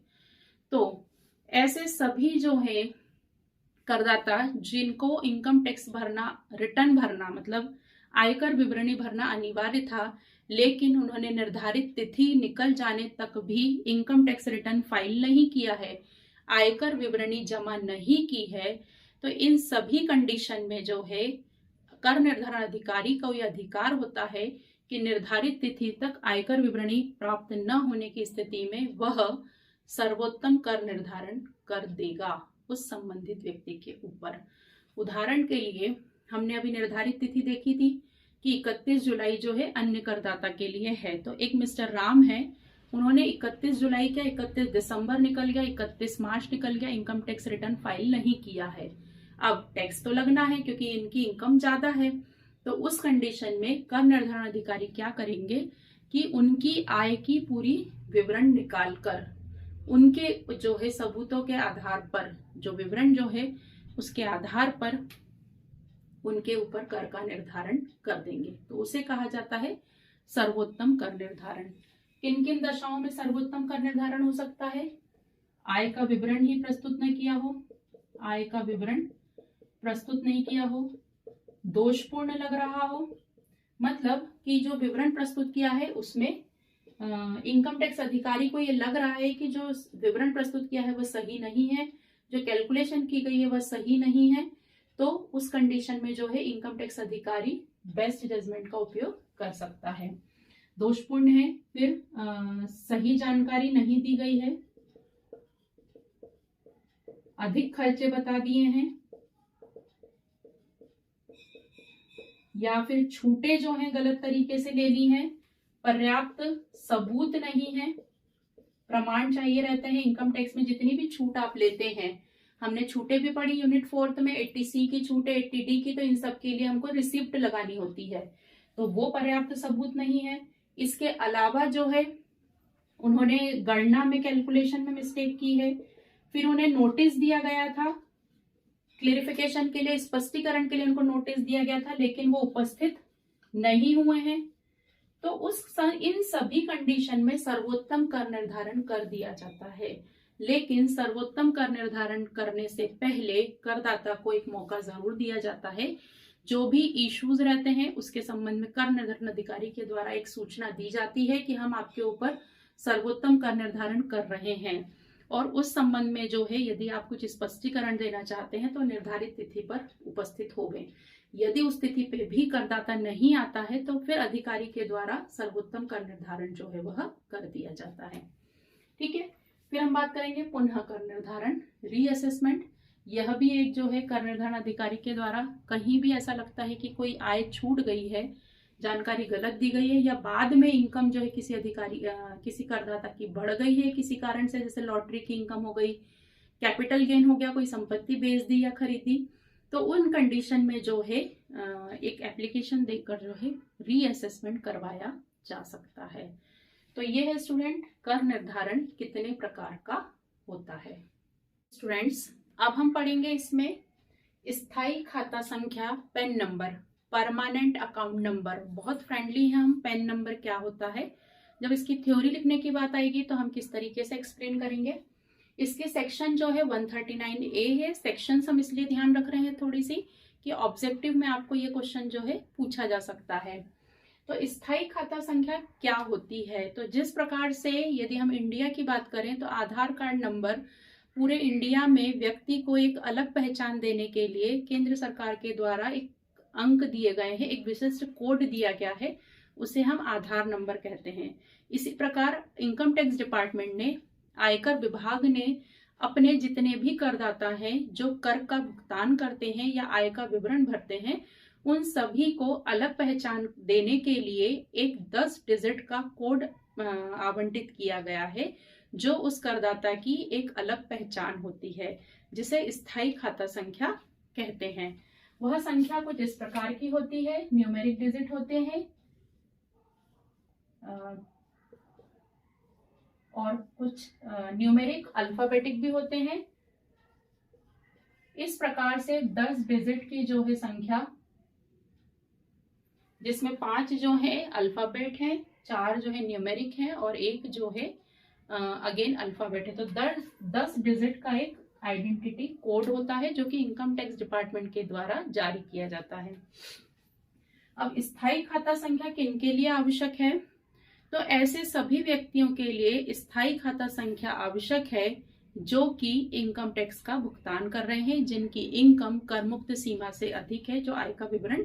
S1: तो ऐसे सभी जो है करदाता जिनको इनकम टैक्स भरना, रिटर्न भरना मतलब आयकर विवरणी भरना अनिवार्य था, लेकिन उन्होंने निर्धारित तिथि निकल जाने तक भी इनकम टैक्स रिटर्न फाइल नहीं किया है, आयकर विवरणी जमा नहीं की है, तो इन सभी कंडीशन में जो है कर निर्धारण अधिकारी को यह अधिकार होता है कि निर्धारित तिथि तक आयकर विवरणी प्राप्त न होने की स्थिति में वह सर्वोत्तम कर निर्धारण कर देगा उस संबंधित व्यक्ति के ऊपर। उदाहरण के लिए हमने अभी निर्धारित तिथि देखी थी कि 31 जुलाई जो है अन्य करदाता के लिए है। तो एक मिस्टर राम है, उन्होंने 31 जुलाई क्या 31 दिसंबर निकल गया, 31 मार्च निकल गया, इनकम टैक्स रिटर्न फाइल नहीं किया है। अब टैक्स तो लगना है क्योंकि इनकी इनकम ज्यादा है। तो उस कंडीशन में कर निर्धारण अधिकारी क्या करेंगे कि उनकी आय की पूरी विवरण निकाल कर उनके जो है सबूतों के आधार पर, जो विवरण जो है उसके आधार पर उनके ऊपर कर का निर्धारण कर देंगे। तो उसे कहा जाता है सर्वोत्तम कर निर्धारण। किन किन दशाओं में सर्वोत्तम कर निर्धारण हो सकता है? आय का विवरण ही प्रस्तुत न किया हो, आय का विवरण प्रस्तुत नहीं किया हो, दोषपूर्ण लग रहा हो, मतलब कि जो विवरण प्रस्तुत किया है उसमें इनकम टैक्स अधिकारी को ये लग रहा है कि जो विवरण प्रस्तुत किया है वह सही नहीं है, जो कैलकुलेशन की गई है वह सही नहीं है, तो उस कंडीशन में जो है इनकम टैक्स अधिकारी बेस्ट जजमेंट का उपयोग कर सकता है। दोषपूर्ण है, फिर सही जानकारी नहीं दी गई है, अधिक खर्चे बता दिए हैं, या फिर छूटे जो हैं गलत तरीके से ले ली हैं, पर्याप्त सबूत नहीं है, प्रमाण चाहिए रहते हैं। इनकम टैक्स में जितनी भी छूट आप लेते हैं, हमने छूटे भी पढ़ी यूनिट 4 में, 80C की छूटे, 80D की, तो इन सब के लिए हमको रिसिप्ट लगानी होती है, तो वो पर्याप्त सबूत नहीं है। इसके अलावा जो है उन्होंने गणना में, कैलकुलेशन में मिस्टेक की है, फिर उन्हें नोटिस दिया गया था क्लेरिफिकेशन के लिए, स्पष्टीकरण के लिए उनको नोटिस दिया गया था, लेकिन वो उपस्थित नहीं हुए हैं। तो इन सभी कंडीशन में सर्वोत्तम कर निर्धारण कर दिया जाता है। लेकिन सर्वोत्तम कर निर्धारण करने से पहले करदाता को एक मौका जरूर दिया जाता है। जो भी इश्यूज रहते हैं उसके संबंध में कर निर्धारण अधिकारी के द्वारा एक सूचना दी जाती है कि हम आपके ऊपर सर्वोत्तम कर निर्धारण कर रहे हैं, और उस संबंध में जो है यदि आप कुछ स्पष्टीकरण देना चाहते हैं तो निर्धारित तिथि पर उपस्थित हो गए। यदि उस तिथि पे भी करदाता नहीं आता है तो फिर अधिकारी के द्वारा सर्वोत्तम कर निर्धारण जो है वह कर दिया जाता है। ठीक है, फिर हम बात करेंगे पुनः कर निर्धारण, रीअसेसमेंट। यह भी एक जो है कर निर्धारण अधिकारी के द्वारा कहीं भी ऐसा लगता है कि कोई आय छूट गई है, जानकारी गलत दी गई है, या बाद में इनकम जो है किसी अधिकारी किसी करदाता की बढ़ गई है किसी कारण से, जैसे लॉटरी की इनकम हो गई, कैपिटल गेन हो गया, कोई संपत्ति बेच दी या खरीदी, तो उन कंडीशन में जो है एक एप्लीकेशन देकर जो है रीअसेसमेंट करवाया जा सकता है। तो ये है स्टूडेंट कर निर्धारण कितने प्रकार का होता है। स्टूडेंट्स अब हम पढ़ेंगे इसमें स्थायी खाता संख्या, pan number, permanent account number. बहुत फ्रेंडली है हम, पैन नंबर क्या होता है, जब इसकी थ्योरी लिखने की बात आएगी तो हम किस तरीके से एक्सप्लेन करेंगे। इसके सेक्शन जो है 139A है। सेक्शन हम इसलिए ध्यान रख रहे हैं थोड़ी सी कि ऑब्जेक्टिव में आपको ये क्वेश्चन जो है पूछा जा सकता है। तो स्थायी खाता संख्या क्या होती है, तो जिस प्रकार से यदि हम इंडिया की बात करें तो आधार कार्ड नंबर पूरे इंडिया में व्यक्ति को एक अलग पहचान देने के लिए केंद्र सरकार के द्वारा एक अंक दिए गए हैं, एक विशिष्ट कोड दिया गया है, उसे हम आधार नंबर कहते हैं। इसी प्रकार इनकम टैक्स डिपार्टमेंट ने, आयकर विभाग ने अपने जितने भी करदाता हैं जो कर का भुगतान करते हैं या आय का विवरण भरते हैं, उन सभी को अलग पहचान देने के लिए एक 10 डिजिट का कोड आवंटित किया गया है, जो उस करदाता की एक अलग पहचान होती है, जिसे स्थायी खाता संख्या कहते हैं। वह संख्या कुछ इस प्रकार की होती है, न्यूमेरिक डिजिट होते हैं और कुछ न्यूमेरिक अल्फाबेटिक भी होते हैं। इस प्रकार से 10 डिजिट की जो है संख्या, जिसमें 5 जो है अल्फाबेट है, 4 जो है न्यूमेरिक है और 1 जो है अगेन अल्फाबेट है। तो 10 डिजिट का एक आइडेंटिटी कोड होता है जो कि इनकम टैक्स डिपार्टमेंट के द्वारा जारी किया जाता है। अब स्थायी खाता संख्या किनके लिए आवश्यक है? तो ऐसे सभी व्यक्तियों के लिए स्थायी खाता संख्या आवश्यक है जो कि इनकम टैक्स का भुगतान कर रहे हैं, जिनकी इनकम कर मुक्त सीमा से अधिक है, जो आय का विवरण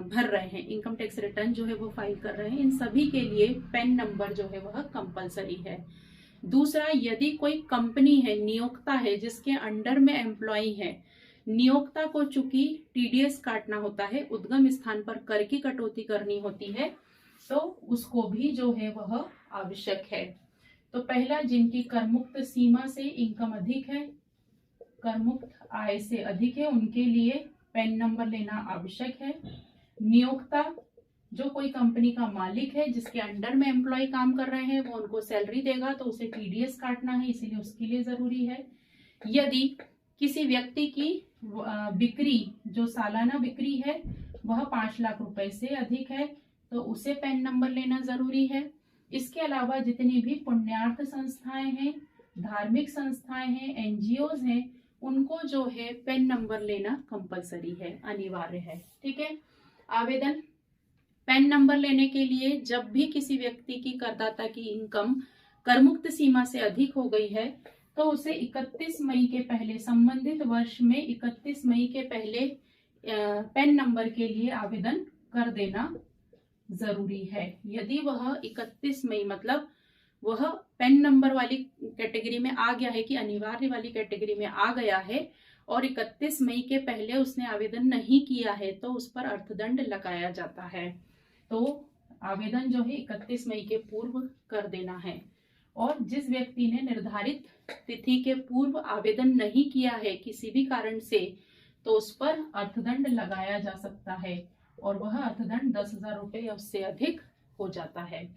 S1: भर रहे हैं, इनकम टैक्स रिटर्न जो है वो फाइल कर रहे हैं। इन सभी के लिए पैन नंबर जो है वह कंपलसरी है। दूसरा, यदि कोई कंपनी है, नियोक्ता है, जिसके अंडर में एम्प्लॉय है, नियोक्ता को चूंकि टीडीएस काटना होता है, उद्गम स्थान पर कर की कटौती करनी होती है, तो उसको भी जो है वह आवश्यक है। तो पहला, जिनकी करमुक्त सीमा से इनकम अधिक है, करमुक्त आय से अधिक है, उनके लिए पैन नंबर लेना आवश्यक है। नियोक्ता, जो कोई कंपनी का मालिक है, जिसके अंडर में एम्प्लॉय काम कर रहे हैं, वो उनको सैलरी देगा तो उसे टीडीएस काटना है, इसीलिए उसके लिए जरूरी है। यदि किसी व्यक्ति की बिक्री, जो सालाना बिक्री है, वह 5 लाख रुपए से अधिक है, तो उसे पैन नंबर लेना जरूरी है। इसके अलावा जितनी भी पुण्यार्थ संस्थाएं हैं, धार्मिक संस्थाएं हैं, एनजीओज हैं, उनको जो है पैन नंबर लेना कंपलसरी है, अनिवार्य है। ठीक है। आवेदन, पैन नंबर लेने के लिए जब भी किसी व्यक्ति की करदाता की इनकम करमुक्त सीमा से अधिक हो गई है, तो उसे 31 मई के पहले, संबंधित वर्ष में 31 मई के पहले पैन नंबर के लिए आवेदन कर देना जरूरी है। यदि वह 31 मई मतलब वह पैन नंबर वाली कैटेगरी में आ गया है कि अनिवार्य वाली कैटेगरी में आ गया है और 31 मई के पहले उसने आवेदन नहीं किया है, तो उस पर अर्थदंड लगाया जाता है। तो आवेदन जो है 31 मई के पूर्व कर देना है। और जिस व्यक्ति ने निर्धारित तिथि के पूर्व आवेदन नहीं किया है किसी भी कारण से, तो उस पर अर्थदंड लगाया जा सकता है और वह अर्थदंड 10,000 रुपए या उससे अधिक हो जाता है।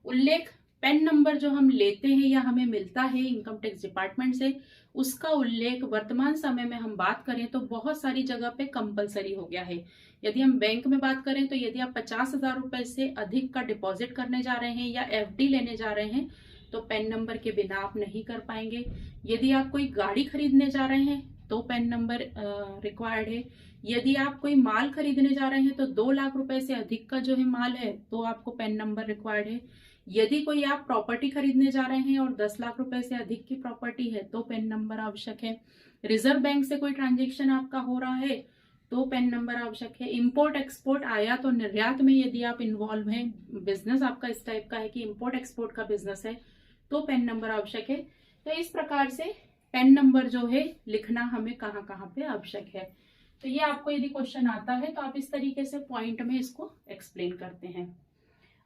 S1: उल्लेख, पैन नंबर जो हम लेते हैं या हमें मिलता है इनकम टैक्स डिपार्टमेंट से, उसका उल्लेख वर्तमान समय में हम बात करें तो बहुत सारी जगह पे कंपलसरी हो गया है। यदि हम बैंक में बात करें तो यदि आप 50,000 रुपए से अधिक का डिपॉजिट करने जा रहे हैं या एफडी लेने जा रहे हैं, तो पैन नंबर के बिना आप नहीं कर पाएंगे। यदि आप कोई गाड़ी खरीदने जा रहे हैं तो पैन नंबर रिक्वायर्ड है। यदि आप कोई माल खरीदने जा रहे हैं तो 2 लाख रुपए से अधिक का जो है माल है, तो आपको पैन नंबर रिक्वायर्ड है। यदि कोई आप प्रॉपर्टी खरीदने जा रहे हैं और 10 लाख रुपए से अधिक की प्रॉपर्टी है, तो पैन नंबर आवश्यक है। रिजर्व बैंक से कोई ट्रांजेक्शन आपका हो रहा है तो पैन नंबर आवश्यक है। इंपोर्ट एक्सपोर्ट, आयात और निर्यात में यदि आप इन्वॉल्व हैं, बिजनेस आपका इस टाइप का है कि इंपोर्ट एक्सपोर्ट का बिजनेस है, तो पैन नंबर आवश्यक है। तो इस प्रकार से पैन नंबर जो है लिखना हमें कहाँ कहाँ पे आवश्यक है। तो ये आपको यदि क्वेश्चन आता है तो आप इस तरीके से पॉइंट में इसको एक्सप्लेन करते हैं।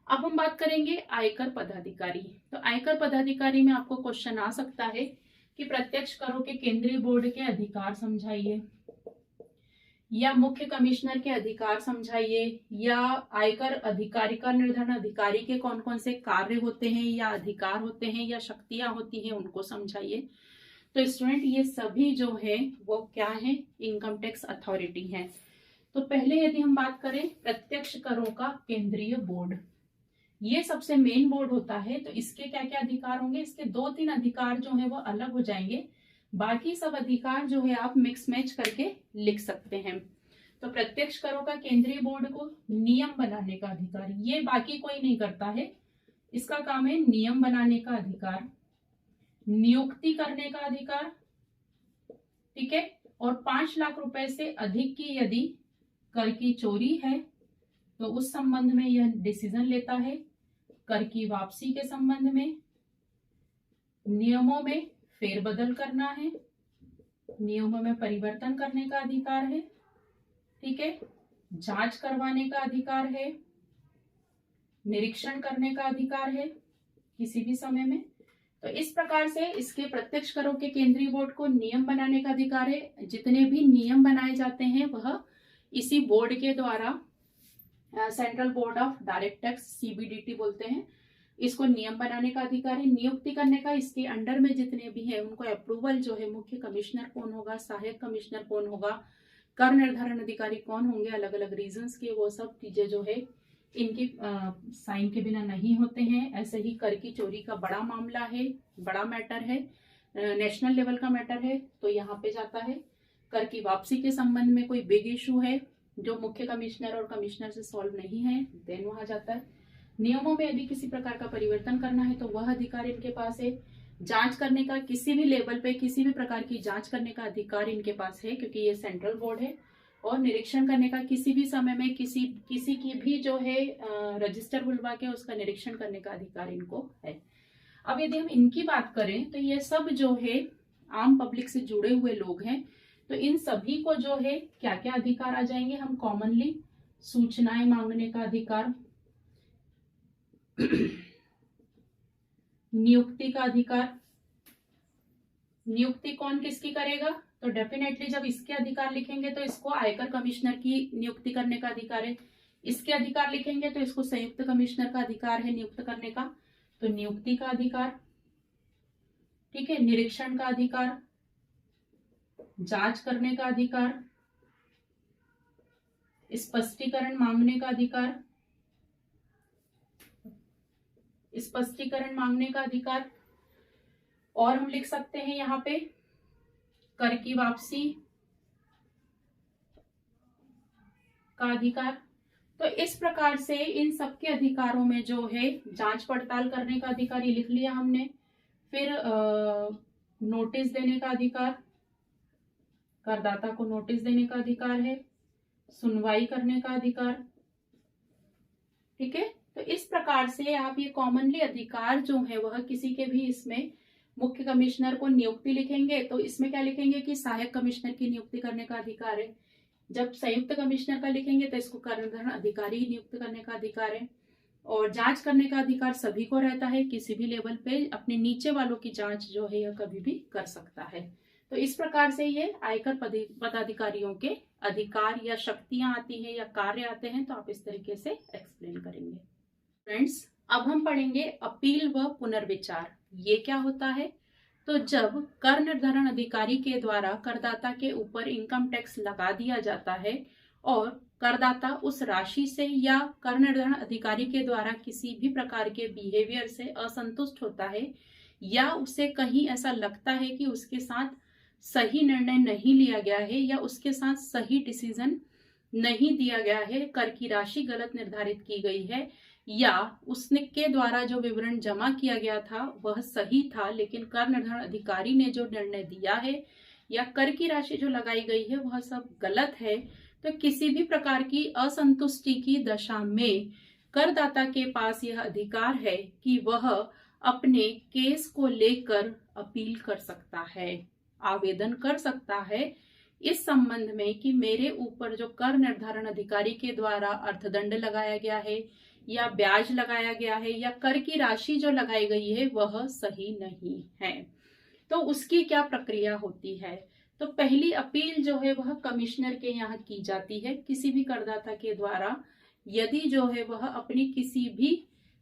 S1: अब हम बात करेंगे आयकर पदाधिकारी। तो आयकर पदाधिकारी में आपको क्वेश्चन आ सकता है कि प्रत्यक्ष करों के केंद्रीय बोर्ड के अधिकार समझाइए, या मुख्य कमिश्नर के अधिकार समझाइए, या आयकर अधिकारी का निर्धारण अधिकारी के कौन कौन से कार्य होते हैं या अधिकार होते हैं या शक्तियां होती हैं, उनको समझाइए। तो स्टूडेंट, ये सभी जो है वो क्या है, इनकम टैक्स अथॉरिटी है। तो पहले यदि हम बात करें प्रत्यक्ष करों का केंद्रीय बोर्ड, ये सबसे मेन बोर्ड होता है। तो इसके क्या क्या अधिकार होंगे, इसके 2-3 अधिकार जो है वो अलग हो जाएंगे, बाकी सब अधिकार जो है आप मिक्स मैच करके लिख सकते हैं। तो प्रत्यक्ष करों का केंद्रीय बोर्ड को नियम बनाने का अधिकार, ये बाकी कोई नहीं करता है, इसका काम है नियम बनाने का अधिकार, नियुक्ति करने का अधिकार, ठीक है। और 5 लाख रुपए से अधिक की यदि कर की चोरी है तो उस संबंध में यह डिसीजन लेता है। कर की वापसी के संबंध में, नियमों में फेरबदल करना है, नियमों में परिवर्तन करने का अधिकार है, ठीक है, जांच करवाने का अधिकार है, निरीक्षण करने का अधिकार है किसी भी समय में। तो इस प्रकार से इसके प्रत्यक्ष करों के केंद्रीय बोर्ड को नियम बनाने का अधिकार है। जितने भी नियम बनाए जाते हैं वह इसी बोर्ड के द्वारा, central board of direct tax, CBDT बोलते हैं, इसको नियम बनाने का अधिकार है। नियुक्ति करने का इसके अंडर में जितने भी है उनको अप्रूवल जो है, मुख्य कमिश्नर कौन होगा, सहायक कमिश्नर कौन होगा, कर निर्धारण अधिकारी कौन होंगे, अलग अलग रीजंस के, वो सब चीजें जो है इनकी साइन के बिना नहीं होते हैं। ऐसे ही कर की चोरी का बड़ा मामला है, बड़ा मैटर है, नेशनल लेवल का मैटर है, तो यहाँ पे जाता है। कर की वापसी के संबंध में कोई बिग इशू है जो मुख्य कमिश्नर और कमिश्नर से सॉल्व नहीं है, देन वहां जाता है। नियमों में यदि किसी प्रकार का परिवर्तन करना है तो वह अधिकार इनके पास है। जांच करने का, किसी भी लेवल पे किसी भी प्रकार की जांच करने का अधिकार इनके पास है क्योंकि ये सेंट्रल बोर्ड है। और निरीक्षण करने का, किसी भी समय में किसी की भी जो है रजिस्टर बुलवा के उसका निरीक्षण करने का अधिकार इनको है। अब यदि हम इनकी बात करें तो ये सब जो है आम पब्लिक से जुड़े हुए लोग हैं, तो इन सभी को जो है क्या क्या अधिकार आ जाएंगे। हम कॉमनली सूचनाएं मांगने का अधिकार, नियुक्ति का अधिकार, नियुक्ति कौन किसकी करेगा, तो डेफिनेटली जब इसके अधिकार लिखेंगे तो इसको आयकर कमिश्नर की नियुक्ति करने का अधिकार है। इसके अधिकार लिखेंगे तो इसको संयुक्त कमिश्नर का अधिकार है नियुक्त करने का, तो नियुक्ति का अधिकार, ठीक है, निरीक्षण का अधिकार, जांच करने का अधिकार, स्पष्टीकरण मांगने का अधिकार, स्पष्टीकरण मांगने का अधिकार, और हम लिख सकते हैं यहाँ पे कर की वापसी का अधिकार। तो इस प्रकार से इन सबके अधिकारों में जो है जांच पड़ताल करने का अधिकार ये लिख लिया हमने, फिर नोटिस देने का अधिकार, करदाता को नोटिस देने का अधिकार है, सुनवाई करने का अधिकार, ठीक है। तो इस प्रकार से आप ये कॉमनली अधिकार जो है वह किसी के भी, इसमें मुख्य कमिश्नर को नियुक्ति लिखेंगे तो इसमें क्या लिखेंगे कि सहायक कमिश्नर की नियुक्ति करने का अधिकार है। जब संयुक्त कमिश्नर का लिखेंगे तो इसको कर निर्धारण अधिकारी नियुक्त करने का अधिकार है। और जांच करने का अधिकार सभी को रहता है, किसी भी लेवल पे अपने नीचे वालों की जांच जो है यह कभी भी कर सकता है। तो इस प्रकार से ये आयकर पदाधिकारियों के अधिकार या शक्तियां आती है या कार्य आते हैं, तो आप इस तरीके से एक्सप्लेन करेंगे। फ्रेंड्स, अब हम पढ़ेंगे अपील व पुनर्विचार। ये क्या होता है, तो जब कर निर्धारण अधिकारी के द्वारा करदाता के ऊपर इनकम टैक्स लगा दिया जाता है और करदाता उस राशि से या कर निर्धारण अधिकारी के द्वारा किसी भी प्रकार के बिहेवियर से असंतुष्ट होता है या उसे कहीं ऐसा लगता है कि उसके साथ सही निर्णय नहीं लिया गया है या उसके साथ सही डिसीजन नहीं दिया गया है, कर की राशि गलत निर्धारित की गई है या उसने के द्वारा जो विवरण जमा किया गया था वह सही था लेकिन कर निर्धारण अधिकारी ने जो निर्णय दिया है या कर की राशि जो लगाई गई है वह सब गलत है, तो किसी भी प्रकार की असंतुष्टि की दशा में करदाता के पास यह अधिकार है कि वह अपने केस को लेकर अपील कर सकता है, आवेदन कर सकता है इस संबंध में कि मेरे ऊपर जो कर निर्धारण अधिकारी के द्वारा अर्थदंड लगाया गया है या ब्याज लगाया गया है या कर की राशि जो लगाई गई है वह सही नहीं है। तो उसकी क्या प्रक्रिया होती है, तो पहली अपील जो है वह कमिश्नर के यहाँ की जाती है। किसी भी करदाता के द्वारा यदि जो है वह अपनी किसी भी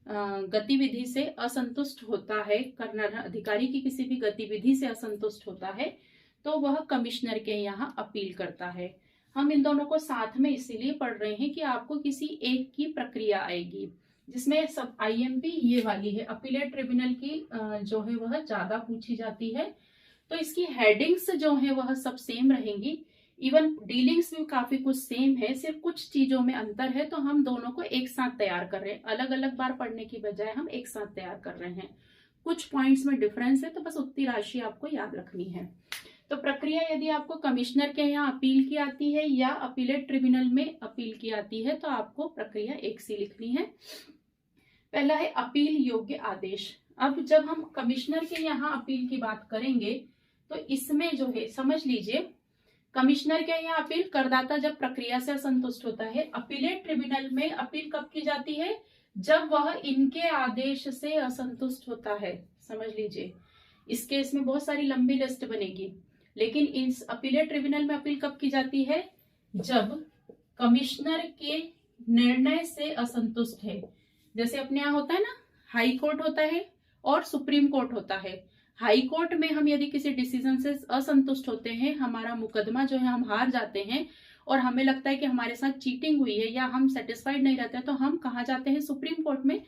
S1: गतिविधि से असंतुष्ट होता है, कर निर्धारण अधिकारी की किसी भी गतिविधि से असंतुष्ट होता है, तो वह कमिश्नर के यहाँ अपील करता है। हम इन दोनों को साथ में इसीलिए पढ़ रहे हैं कि आपको किसी एक की प्रक्रिया आएगी जिसमें सब आईएमपी ये वाली है, अपीलेट ट्रिब्यूनल की जो है वह ज्यादा पूछी जाती है। तो इसकी हेडिंग्स जो है वह सब सेम रहेंगी, इवन डीलिंग्स भी काफी कुछ सेम है, सिर्फ कुछ चीजों में अंतर है। तो हम दोनों को एक साथ तैयार कर रहे हैं, अलग अलग बार पढ़ने की बजाय हम एक साथ तैयार कर रहे हैं। कुछ पॉइंट्स में डिफरेंस है तो बस उतनी राशि आपको याद रखनी है। तो प्रक्रिया यदि आपको कमिश्नर के यहाँ अपील की आती है या अपीलेट ट्रिब्यूनल में अपील की आती है तो आपको प्रक्रिया एक सी लिखनी है। पहला है अपील योग्य आदेश। अब जब हम कमिश्नर के यहाँ अपील की बात करेंगे तो इसमें जो है समझ लीजिए, कमिश्नर के यहाँ अपील करदाता जब प्रक्रिया से असंतुष्ट होता है, अपीलेट ट्रिब्यूनल में अपील कब की जाती है, जब वह इनके आदेश से असंतुष्ट होता है। समझ लीजिए, इस केस में बहुत सारी लंबी लिस्ट बनेगी, लेकिन इस अपीलेट ट्रिब्यूनल में अपील कब की जाती है, जब कमिश्नर के निर्णय से असंतुष्ट है। जैसे अपने यहाँ होता है ना, हाई कोर्ट होता है और सुप्रीम कोर्ट होता है। हाई कोर्ट में हम यदि किसी डिसीजन से असंतुष्ट होते हैं, हमारा मुकदमा जो है हम हार जाते हैं और हमें लगता है कि हमारे साथ चीटिंग हुई है या हम सेटिस्फाइड नहीं रहते, तो हम कहाँ जाते हैं, सुप्रीम कोर्ट में।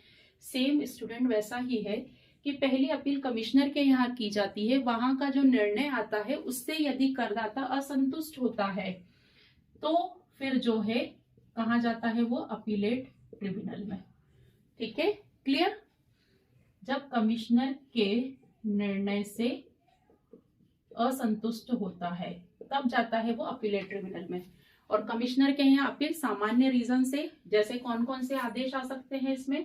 S1: सेम स्टूडेंट वैसा ही है कि पहली अपील कमिश्नर के यहाँ की जाती है, वहां का जो निर्णय आता है उससे यदि करदाता असंतुष्ट होता है तो फिर जो है कहाँ जाता है, वो अपीलेट ट्रिब्यूनल में। ठीक है, क्लियर। जब कमिश्नर के निर्णय से असंतुष्ट होता है तब जाता है वो अपीलेट ट्रिब्यूनल में। और कमिश्नर के यहाँ अपील सामान्य रीजन से, जैसे कौन कौन से आदेश आ सकते हैं इसमें,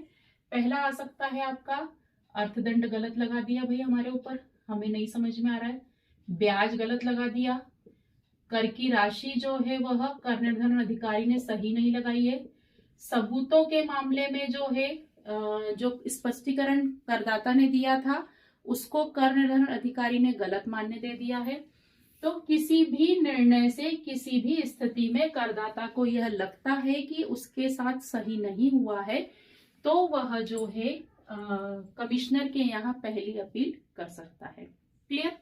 S1: पहला आ सकता है आपका अर्थदंड गलत लगा दिया भाई हमारे ऊपर, हमें नहीं समझ में आ रहा है, ब्याज गलत लगा दिया, कर की राशि जो है वह कर निर्धारण अधिकारी ने सही नहीं लगाई है, सबूतों के मामले में जो है जो स्पष्टीकरण करदाता ने दिया था उसको कर निर्धारण अधिकारी ने गलत मान्य दे दिया है। तो किसी भी निर्णय से किसी भी स्थिति में करदाता को यह लगता है कि उसके साथ सही नहीं हुआ है तो वह जो है कमिश्नर के यहाँ पहली अपील कर सकता है। क्लियर।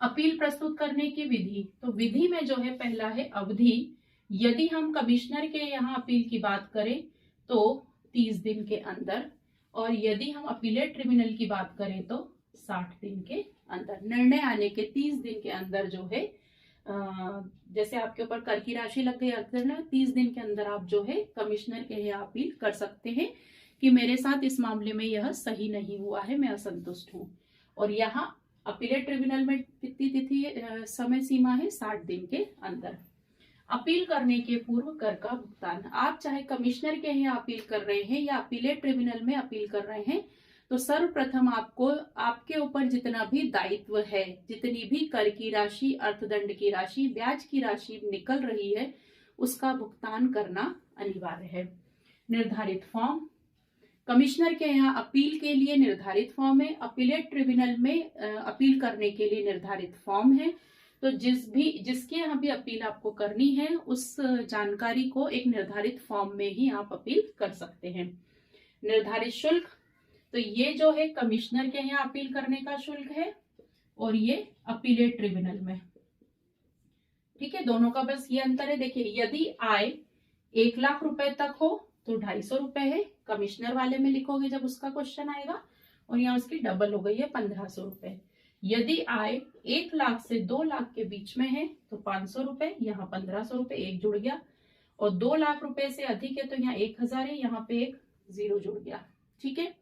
S1: अपील प्रस्तुत करने की विधि, तो विधि में जो है पहला है अवधि। यदि हम कमिश्नर के यहाँ अपील की बात करें तो 30 दिन के अंदर, और यदि हम अपीलेट ट्रिब्यूनल की बात करें तो 60 दिन के अंदर, निर्णय आने के 30 दिन के अंदर जो है जैसे आपके ऊपर कर की राशि लग गई अर्थदंड, 30 दिन के अंदर आप जो है कमिश्नर के यहाँ अपील कर सकते हैं कि मेरे साथ इस मामले में यह सही नहीं हुआ है, मैं असंतुष्ट हूँ। और यहाँ अपीलेट ट्रिब्यूनल में कितनी तिथि समय सीमा है, 60 दिन के अंदर। अपील करने के पूर्व कर का भुगतान, आप चाहे कमिश्नर के यहाँ अपील कर रहे हैं या अपीलेट ट्रिब्यूनल में अपील कर रहे हैं, तो सर्वप्रथम आपको आपके ऊपर जितना भी दायित्व है, जितनी भी कर की राशि, अर्थदंड की राशि, ब्याज की राशि निकल रही है, उसका भुगतान करना अनिवार्य है। निर्धारित फॉर्म, कमिश्नर के यहाँ अपील के लिए निर्धारित फॉर्म है, अपीलेट ट्रिब्यूनल में अपील करने के लिए निर्धारित फॉर्म है। तो जिसके यहाँ भी अपील आपको करनी है उस जानकारी को एक निर्धारित फॉर्म में ही आप अपील कर सकते हैं। निर्धारित शुल्क, तो ये जो है कमिश्नर के यहाँ अपील करने का शुल्क है और ये अपीलेट ट्रिब्यूनल में। ठीक है, दोनों का बस ये अंतर है। देखिए, यदि आय 1 लाख रुपए तक हो तो 250 रुपए है, कमिश्नर वाले में लिखोगे जब उसका क्वेश्चन आएगा, और यहाँ उसकी डबल हो गई है 1500 रुपए। यदि आय 1 लाख से 2 लाख के बीच में है तो 500 रुपए, यहाँ 1500 रुपए एक जुड़ गया, और 2 लाख रुपए से अधिक है तो यहाँ 1000 है, यहाँ पे एक 0 जुड़ गया। ठीक है।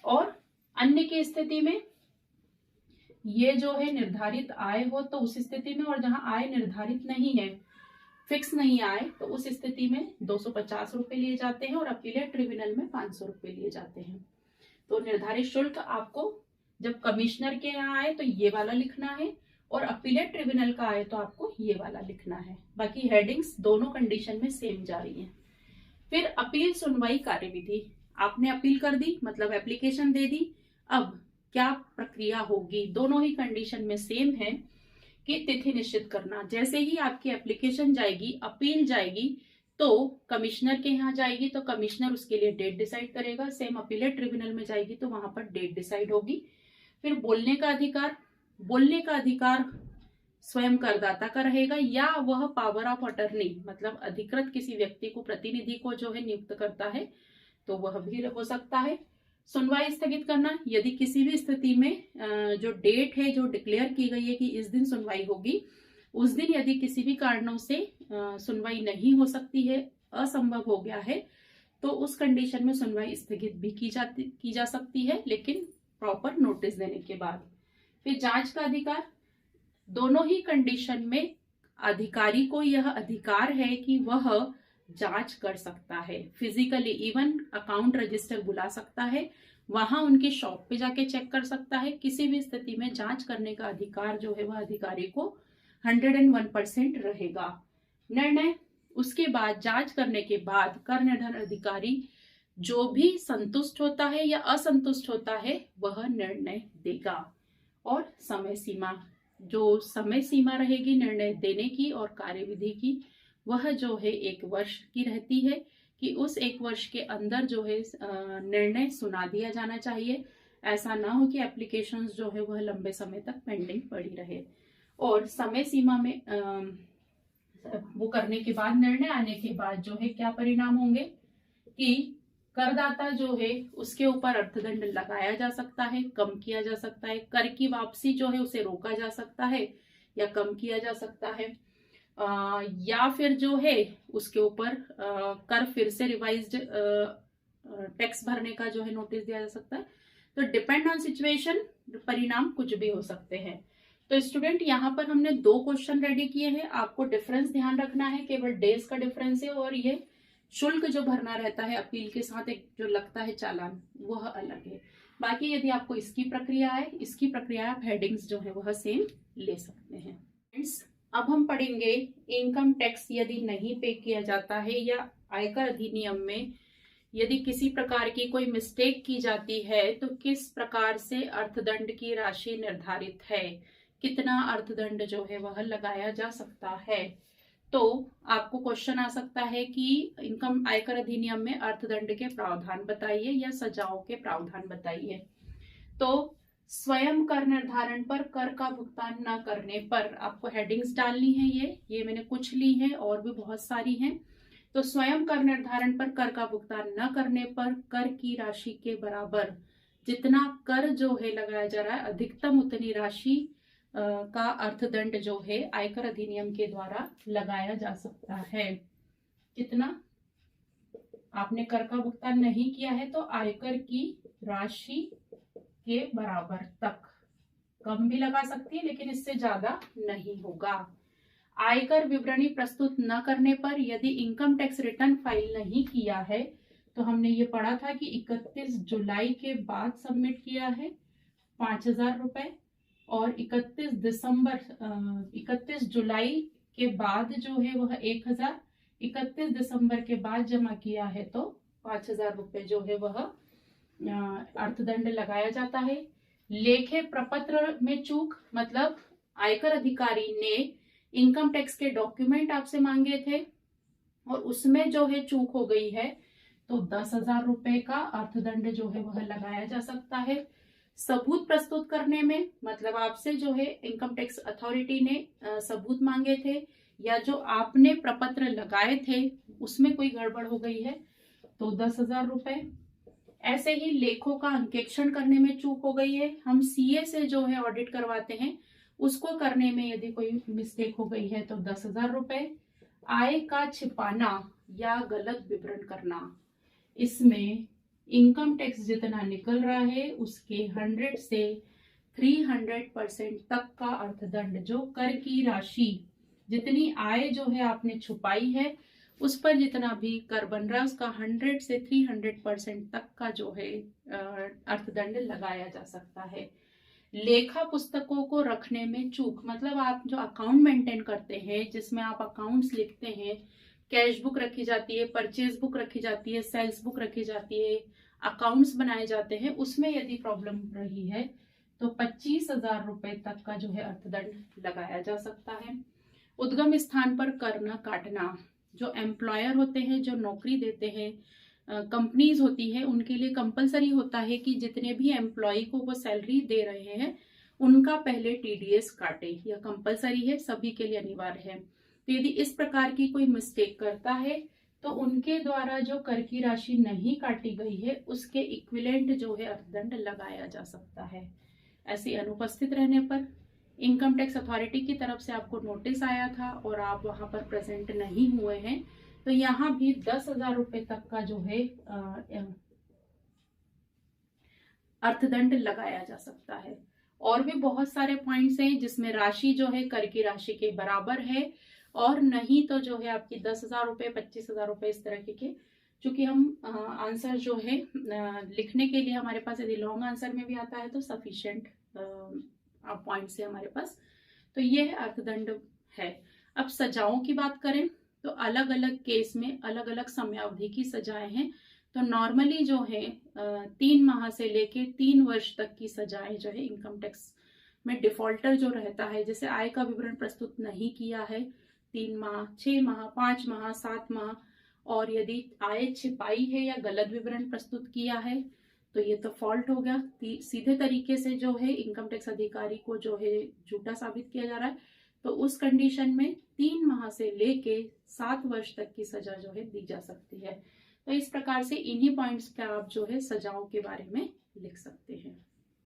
S1: और अन्य की स्थिति में ये जो है निर्धारित आय हो तो उस स्थिति में, और जहां आय निर्धारित नहीं है, फिक्स नहीं आए, तो उस स्थिति में 250 रुपए लिए जाते हैं और अपीलेट ट्रिब्यूनल में 500 रुपए लिए जाते हैं। तो निर्धारित शुल्क आपको जब कमिश्नर के यहाँ आए तो ये वाला लिखना है, और अपीलेट ट्रिब्यूनल का आए तो आपको ये वाला लिखना है। बाकी हेडिंग्स दोनों कंडीशन में सेम जा रही है। फिर अपील सुनवाई कार्यविधि, आपने अपील कर दी मतलब एप्लीकेशन दे दी, अब क्या प्रक्रिया होगी, दोनों ही कंडीशन में सेम है कि तिथि निश्चित करना। जैसे ही आपकी एप्लीकेशन जाएगी, अपील जाएगी तो कमिश्नर के यहाँ जाएगी तो कमिश्नर उसके लिए डेट डिसाइड करेगा। सेम अपीलेट ट्रिब्यूनल में जाएगी तो वहां पर डेट डिसाइड होगी। फिर बोलने का अधिकार स्वयं करदाता का रहेगा, या वह पावर ऑफ अटर्नी मतलब अधिकृत किसी व्यक्ति को, प्रतिनिधि को जो है नियुक्त करता है तो वह भी हो सकता है। सुनवाई स्थगित करना, यदि किसी भी स्थिति में जो डेट है जो डिक्लेयर की गई है कि इस दिन सुनवाई होगी, उस दिन यदि किसी भी कारणों से सुनवाई नहीं हो सकती है, असंभव हो गया है, तो उस कंडीशन में सुनवाई स्थगित भी की जा सकती है, लेकिन प्रॉपर नोटिस देने के बाद। फिर जांच का अधिकार, दोनों ही कंडीशन में अधिकारी को यह अधिकार है कि वह जांच कर सकता है, फिजिकली इवन अकाउंट रजिस्टर बुला सकता है, वहां उनकी शॉप पे जाके चेक कर सकता है। किसी भी स्थिति में जांच करने का अधिकार जो है वह अधिकारी को 101% रहेगा। निर्णय, उसके बाद जांच करने के बाद कर निर्धारण अधिकारी जो भी संतुष्ट होता है या असंतुष्ट होता है वह निर्णय देगा। और समय सीमा, जो समय सीमा रहेगी निर्णय देने की और कार्यविधि की, वह जो है 1 वर्ष की रहती है कि उस 1 वर्ष के अंदर जो है निर्णय सुना दिया जाना चाहिए। ऐसा ना हो कि एप्लीकेशंस जो है वह लंबे समय तक पेंडिंग पड़ी रहे। और समय सीमा में वो करने के बाद, निर्णय आने के बाद जो है क्या परिणाम होंगे कि करदाता जो है उसके ऊपर अर्थदंड लगाया जा सकता है, कम किया जा सकता है। कर की वापसी जो है उसे रोका जा सकता है या कम किया जा सकता है, या फिर जो है उसके ऊपर कर फिर से रिवाइज्ड टैक्स भरने का जो है नोटिस दिया जा सकता है। तो डिपेंड ऑन सिचुएशन परिणाम कुछ भी हो सकते हैं। तो स्टूडेंट यहाँ पर हमने 2 क्वेश्चन रेडी किए हैं। आपको डिफरेंस ध्यान रखना है, केवल डेज का डिफरेंस है और ये शुल्क जो भरना रहता है अपील के साथ एक जो लगता है चालान, वह अलग है। बाकी यदि आपको इसकी प्रक्रिया है, इसकी प्रक्रिया आप हेडिंग्स जो है वह सेम ले सकते हैं। फ्रेंड्स, अब हम पढ़ेंगे इनकम टैक्स यदि नहीं पे किया जाता है या आयकर अधिनियम में यदि किसी प्रकार की कोई मिस्टेक की जाती है तो किस प्रकार से अर्थदंड की राशि निर्धारित है, कितना अर्थदंड जो है वह लगाया जा सकता है। तो आपको क्वेश्चन आ सकता है कि इनकम आयकर अधिनियम में अर्थदंड के प्रावधान बताइए या सजाओं के प्रावधान बताइए। तो स्वयं कर निर्धारण पर कर का भुगतान न करने पर आपको हेडिंग्स डालनी है। ये मैंने कुछ ली है और भी बहुत सारी हैं। तो स्वयं कर निर्धारण पर कर का भुगतान न करने पर कर की राशि के बराबर जितना कर जो है लगाया जा रहा है अधिकतम उतनी राशि का अर्थदंड जो है आयकर अधिनियम के द्वारा लगाया जा सकता है। कितना? आपने कर का भुगतान नहीं किया है तो आयकर की राशि के बराबर तक, कम भी लगा सकती है लेकिन इससे ज्यादा नहीं होगा। आयकर विवरणी प्रस्तुत न करने पर यदि इनकम टैक्स रिटर्न फाइल नहीं किया है तो हमने ये पढ़ा था कि 31 जुलाई के बाद सबमिट किया है 5,000 रुपए, और 31 जुलाई के बाद जो है वह 1,000, 31 दिसंबर के बाद जमा किया है तो 5,000 रुपए जो है वह अर्थदंड लगाया जाता है। लेखे प्रपत्र में चूक, मतलब आयकर अधिकारी ने इनकम टैक्स के डॉक्यूमेंट आपसे मांगे थे और उसमें जो है चूक हो गई है तो 10,000 रुपए का अर्थदंड जो है वह लगाया जा सकता है। सबूत प्रस्तुत करने में, मतलब आपसे जो है इनकम टैक्स अथॉरिटी ने सबूत मांगे थे या जो आपने प्रपत्र लगाए थे उसमें कोई गड़बड़ हो गई है तो 10,000 रुपए। ऐसे ही लेखों का अंकेक्षण करने में चूक हो गई है, हम सीए से जो है ऑडिट करवाते हैं, उसको करने में यदि कोई मिस्टेक हो गई है तो 10,000 रुपए। आय का छिपाना या गलत विवरण करना, इसमें इनकम टैक्स जितना निकल रहा है उसके 100 से 300% तक का अर्थदंड, जो कर की राशि जितनी आय जो है आपने छुपाई है उस पर जितना भी कर बन रहा है उसका 100 से 300% तक का जो है अर्थदंड लगाया जा सकता है। लेखा पुस्तकों को रखने में चूक, मतलब आप जो अकाउंट मेंटेन करते हैं जिसमें आप अकाउंट्स लिखते हैं, कैश बुक रखी जाती है, परचेज बुक रखी जाती है, सेल्स बुक रखी जाती है, अकाउंट्स बनाए जाते हैं, उसमें यदि प्रॉब्लम रही है तो 25,000 रुपए तक का जो है अर्थदंड लगाया जा सकता है। उद्गम स्थान पर कर न काटना, जो एम्प्लॉयर होते हैं, जो नौकरी देते हैं, कंपनीज होती है, उनके लिए कंपलसरी होता है कि जितने भी एम्प्लॉय को वो सैलरी दे रहे हैं उनका पहले टीडीएस काटे, यह कंपलसरी है, सभी के लिए अनिवार्य है। तो यदि इस प्रकार की कोई मिस्टेक करता है तो उनके द्वारा जो कर की राशि नहीं काटी गई है उसके इक्विवेलेंट जो है अर्थदंड लगाया जा सकता है। ऐसे अनुपस्थित रहने पर इनकम टैक्स अथॉरिटी की तरफ से आपको नोटिस आया था और आप वहां पर प्रेजेंट नहीं हुए हैं तो यहाँ भी 10,000 रुपए तक का जो है अर्थदंड लगाया जा सकता है। और भी बहुत सारे पॉइंट्स हैं जिसमें राशि जो है कर की राशि के बराबर है और नहीं तो जो है आपकी 10,000 रुपए, 25,000 रुपए इस तरह के चूंकि हम आंसर जो है लिखने के लिए हमारे पास यदि लॉन्ग आंसर में भी आता है तो सफिशिएंट पॉइंट से हमारे पास, तो ये अर्थदंड है। अब सजाओं की बात करें तो अलग अलग केस में अलग अलग समयावधि की सजाएं हैं। तो नॉर्मली जो है 3 माह से लेके 3 वर्ष तक की सजाएं जो है इनकम टैक्स में डिफॉल्टर जो रहता है, जैसे आय का विवरण प्रस्तुत नहीं किया है 3 माह, 6 माह, 5 माह, 7 माह, और यदि आय छिपाई है या गलत विवरण प्रस्तुत किया है तो ये तो फॉल्ट हो गया। सीधे तरीके से जो है इनकम टैक्स अधिकारी को जो है झूठा साबित किया जा रहा है, तो उस कंडीशन में 3 माह से लेके 7 वर्ष तक की सजा जो है दी जा सकती है। तो इस प्रकार से इन्हीं पॉइंट्स पे आप जो है सजाओं के बारे में लिख सकते हैं।